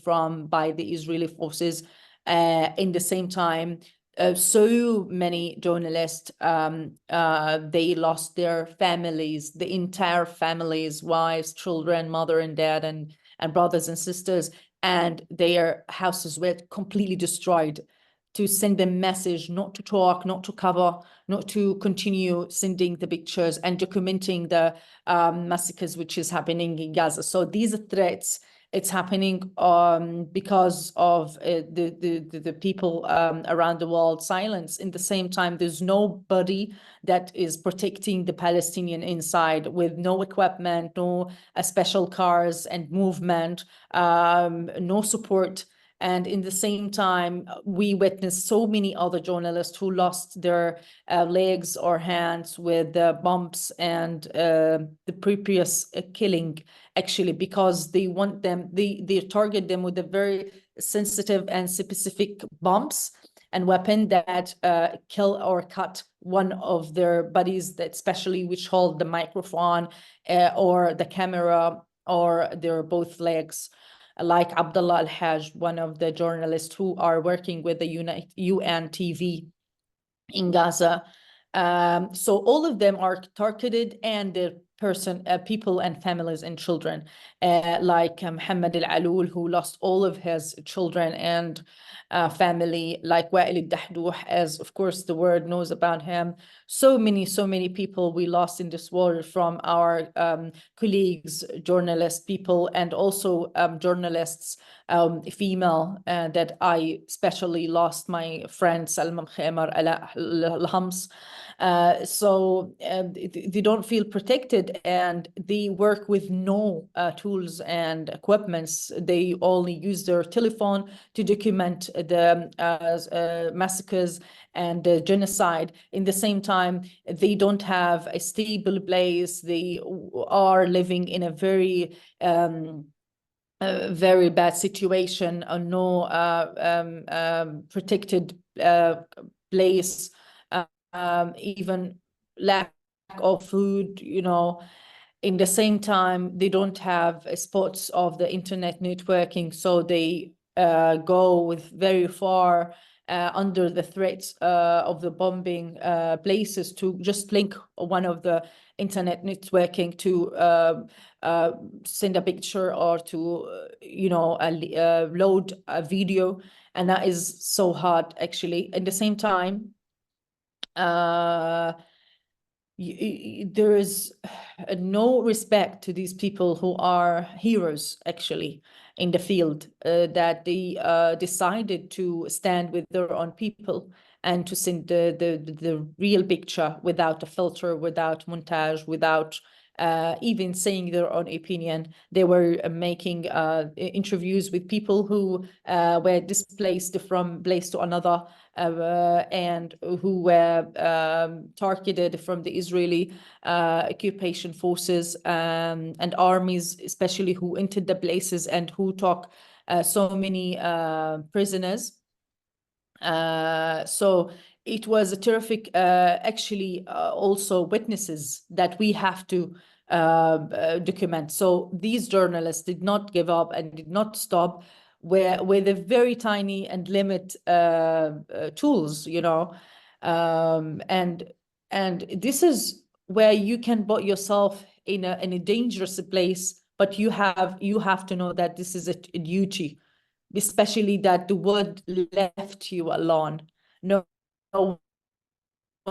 [SPEAKER 2] by the Israeli forces. In the same time, so many journalists, they lost their families, the entire families, wives, children, mother and dad, and brothers and sisters, and their houses were completely destroyed, to send a message not to talk, not to cover, not to continue sending the pictures and documenting the massacres which is happening in Gaza. So these threats, it's happening because of the people around the world silence. In the same time, there's nobody that is protecting the Palestinian inside, with no equipment, no special cars and movement, no support. And in the same time, we witnessed so many other journalists who lost their legs or hands with bumps and the previous killing, actually, because they want them, they target them with a very sensitive and specific bumps and weapon that kill or cut one of their bodies, that especially which hold the microphone or the camera or their both legs. Like Abdullah al-Hajj, one of the journalists who are working with the UN TV in Gaza. So all of them are targeted, and the people and families and children, like Muhammad al-Alul, who lost all of his children and family, like Wa'il al-Dahdouh, as of course the world knows about him. So many people we lost in this war, from our colleagues, journalists, people, and also journalists, female, that I especially lost my friend Salma Khemar al-Hams. So they don't feel protected, and they work with no tools and equipments. They only use their telephone to document the massacres and genocide. In the same time, they don't have a stable place. They are living in a very bad situation, or no protected place, even lack of food, In the same time, they don't have spots of the internet networking, so they go with very far under the threats of the bombing places to just link one of the internet networking to send a picture or to load a video, and that is so hard actually. At the same time, there is no respect to these people who are heroes actually in the field, that they decided to stand with their own people and to send the real picture without a filter, without montage, without even saying their own opinion. They were making interviews with people who were displaced from place to another, and who were targeted from the Israeli occupation forces and armies, especially who entered the places and who took so many prisoners. So it was a terrific, actually, also witnesses that we have to document. So these journalists did not give up and did not stop with a very tiny and limit tools, and this is where you can put yourself in a dangerous place, but you have to know that this is a duty, especially that the world left you alone. No one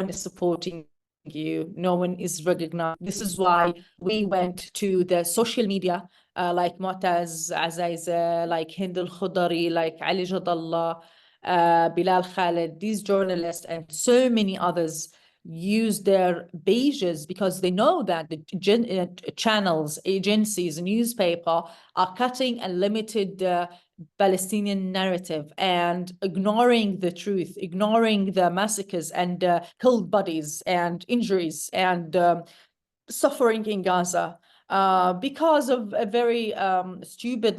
[SPEAKER 2] is supporting you. No one is recognized. This is why we went to the social media, like Mu'taz Azaiza, like Hind al-Khudari, like Ali Jadallah, Bilal Khaled, these journalists and so many others use their pages because they know that the channels, agencies, newspaper are cutting and limited Palestinian narrative and ignoring the truth, ignoring the massacres and killed bodies and injuries and suffering in Gaza because of a very stupid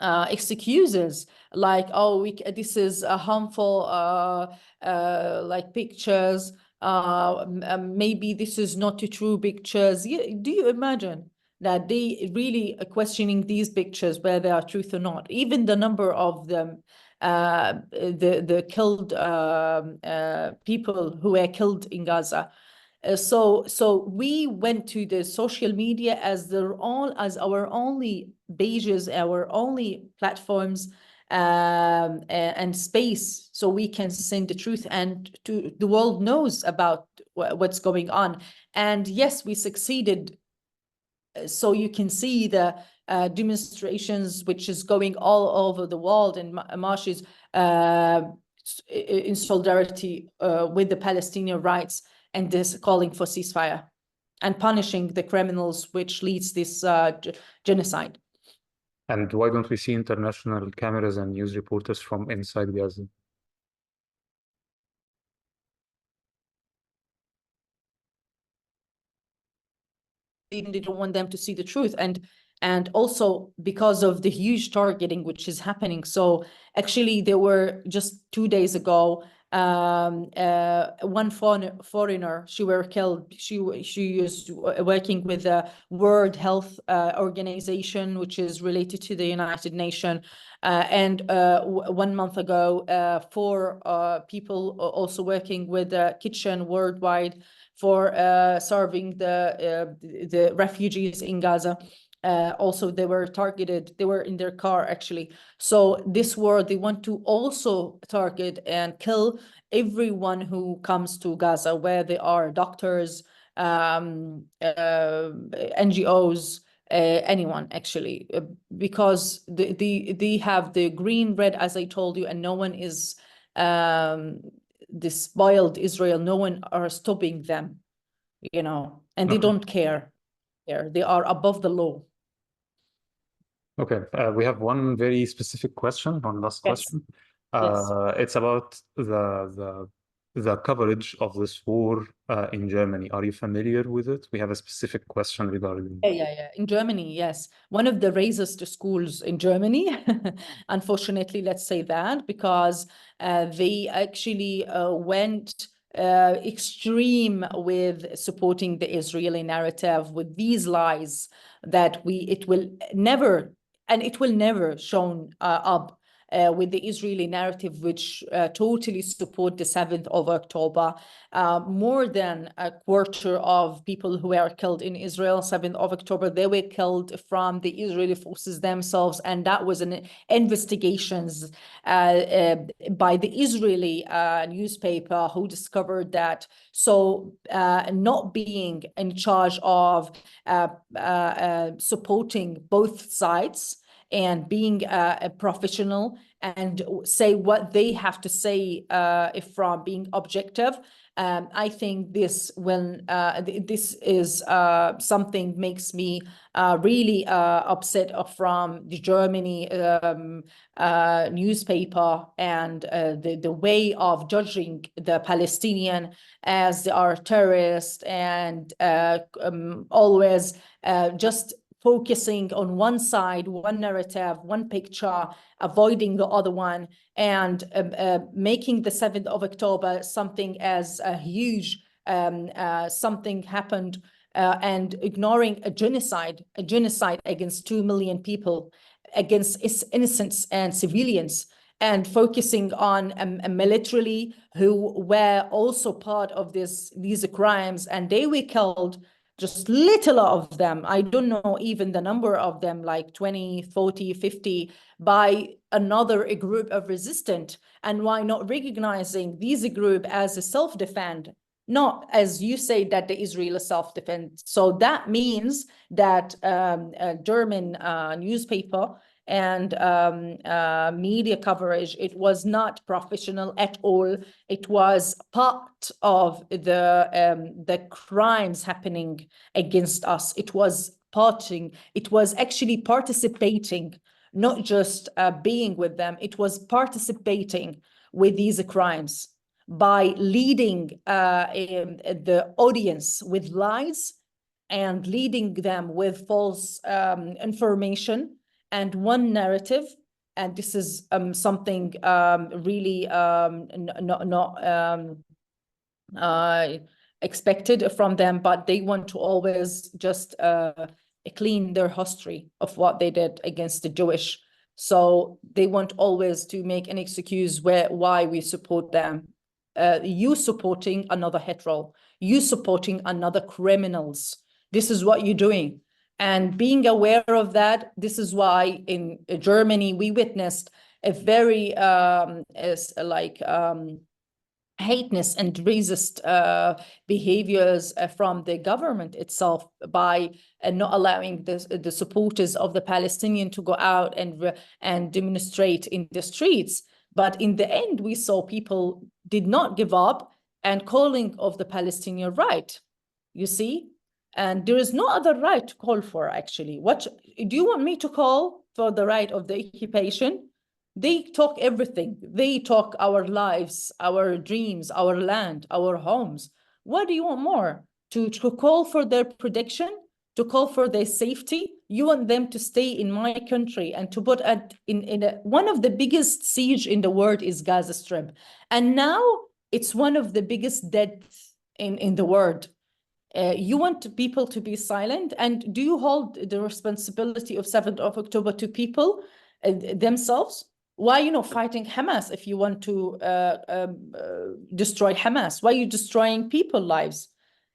[SPEAKER 2] excuses like, oh, this is a harmful like pictures, maybe this is not the true pictures. Do you imagine that they really are questioning these pictures, whether they are truth or not? Even the number of them, the killed people who were killed in Gaza. So we went to the social media as our only pages, our only platforms and space, so we can send the truth and to the world knows about what's going on. And yes, we succeeded. So you can see the demonstrations which is going all over the world and marches in solidarity with the Palestinian rights and this calling for ceasefire and punishing the criminals which leads this genocide.
[SPEAKER 1] And why don't we see international cameras and news reporters from inside Gaza?
[SPEAKER 2] Even they don't want them to see the truth, and also because of the huge targeting which is happening. So actually there were just 2 days ago one foreigner, she were killed. She was working with the World Health Organization, which is related to the United Nations. And 1 month ago, 4 people also working with the Kitchen Worldwide for serving the refugees in Gaza. Also, they were targeted. They were in their car, actually. So this war, they want to also target and kill everyone who comes to Gaza, where they are doctors, NGOs, anyone, actually, because they have the green, red, as I told you, and no one is this spoiled Israel. No one are stopping them, and they don't care. They are above the law.
[SPEAKER 1] Okay, we have one very specific question, one last question.
[SPEAKER 2] Yes.
[SPEAKER 1] It's about the coverage of this war in Germany. Are you familiar with it? We have a specific question regarding.
[SPEAKER 2] Yeah. In Germany, yes. One of the racist schools in Germany, unfortunately, let's say that, because they actually went extreme with supporting the Israeli narrative with these lies that it will never shown up with the Israeli narrative, which totally support the 7th of October. More than a quarter of people who were killed in Israel, 7th of October, they were killed from the Israeli forces themselves. And that was an investigations by the Israeli newspaper who discovered that. So not being in charge of supporting both sides and being a professional and say what they have to say from being objective. I think this this is something makes me really upset from the Germany newspaper and the way of judging the Palestinian as they are terrorists and always just focusing on one side, one narrative, one picture, avoiding the other one, and making the 7th of October something as a huge something happened and ignoring a genocide against 2 million people, against innocents and civilians, and focusing on militarily who were also part of these crimes, and they were killed. Just little of them, I don't know even the number of them, like 20, 40, 50, by another group of resistant. And why not recognizing these group as a self-defense, not as you say that the Israel self-defense. So that means that a German newspaper and media coverage, it was not professional at all. It was part of the crimes happening against us. It was actually participating, not just being with them. It was participating with these crimes by leading the audience with lies and leading them with false information and one narrative. And this is something really not expected from them, but they want to always just clean their history of what they did against the Jewish. So they want always to make an excuse why we support them. You supporting another hetero, you supporting another criminals. This is what you're doing. And being aware of that, this is why in Germany, we witnessed a very hateness and racist behaviors from the government itself by not allowing the supporters of the Palestinian to go out and demonstrate in the streets. But in the end, we saw people did not give up and calling of the Palestinian right, you see? And there is no other right to call for, actually. What do you want me to call for the right of the occupation? They talk everything. They talk our lives, our dreams, our land, our homes. What do you want more? To call for their protection, to call for their safety? You want them to stay in my country and to put one of the biggest siege in the world is Gaza Strip. And now it's one of the biggest deaths in the world. You want people to be silent, and do you hold the responsibility of 7th of October to people themselves? Why you fighting Hamas if you want to destroy Hamas? Why are you destroying people's lives?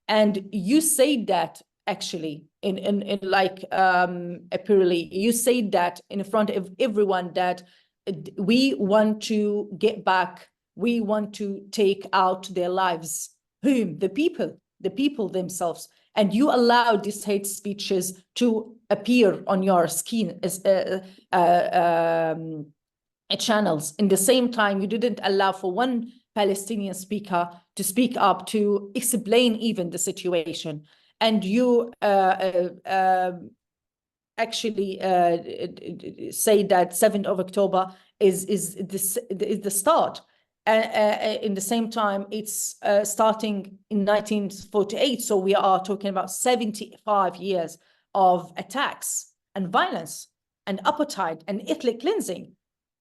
[SPEAKER 2] And you say that actually in like apparently you say that in front of everyone that we want to get back, we want to take out their lives. Whom? The people themselves. And you allow these hate speeches to appear on your skin as channels. In the same time, you didn't allow for one Palestinian speaker to speak up to explain even the situation. And you actually say that 7th of October is the start. In the same time, it's starting in 1948. So we are talking about 75 years of attacks and violence and apartheid and ethnic cleansing.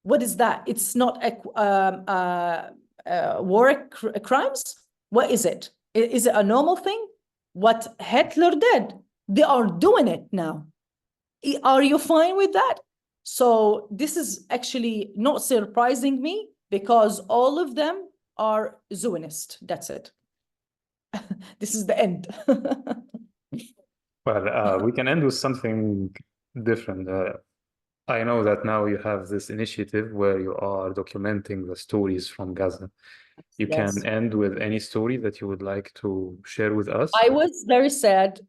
[SPEAKER 2] What is that? It's not war crimes? What is it? Is it a normal thing? What Hitler did, they are doing it now. Are you fine with that? So this is actually not surprising me because all of them are Zionist. That's it. This is the end.
[SPEAKER 1] Well, we can end with something different. I know that now you have this initiative where you are documenting the stories from Gaza. You
[SPEAKER 2] Yes.
[SPEAKER 1] can end with any story that you would like to share with us.
[SPEAKER 2] I was very sad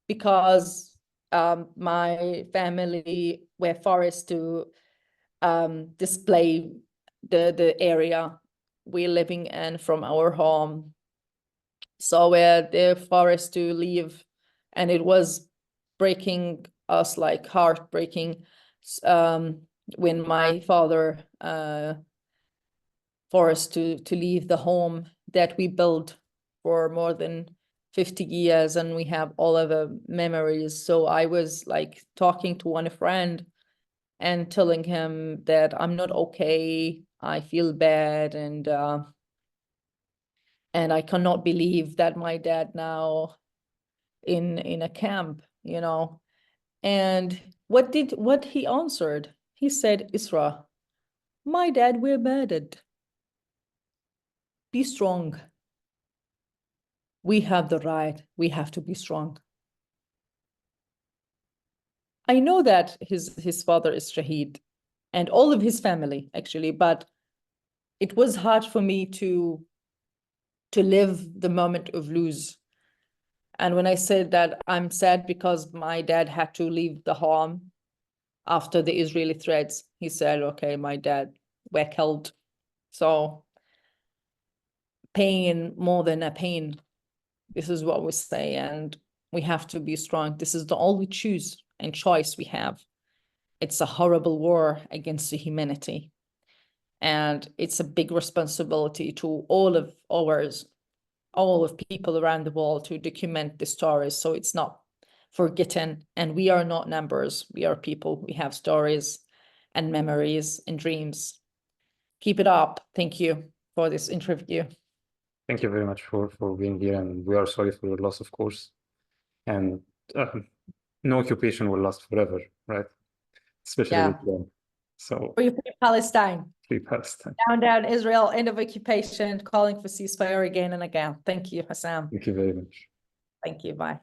[SPEAKER 2] because my family were forced to display the area we're living in from our home. So they're forced to leave, and it was breaking us, like heartbreaking, when my father forced to leave the home that we built for more than 50 years, and we have all of the memories. So I was like talking to one friend and telling him that I'm not okay, I feel bad, and I cannot believe that my dad now in a camp, you know. And what he answered? He said, Isra, my dad were murdered. Be strong. We have the right. We have to be strong. I know that his father is Shaheed and all of his family, actually, but it was hard for me to live the moment of lose. And when I said that I'm sad because my dad had to leave the home after the Israeli threats, he said, okay, my dad were killed. So pain more than a pain. This is what we say, and we have to be strong. This is the only choose and choice we have. It's a horrible war against the humanity. And it's a big responsibility to all of ours, all of people around the world, to document the stories so it's not forgotten. And we are not numbers. We are people. We have stories and memories and dreams. Keep it up. Thank you for this interview.
[SPEAKER 1] Thank you very much for being here, and we are sorry for your loss, of course. And no occupation will last forever, right? Especially
[SPEAKER 2] Yeah.
[SPEAKER 1] Ukraine. So
[SPEAKER 2] Free Palestine.
[SPEAKER 1] free Palestine.
[SPEAKER 2] Down Israel, end of occupation, calling for ceasefire again and again. Thank you, Hassan.
[SPEAKER 1] Thank you very much.
[SPEAKER 2] Thank you. Bye.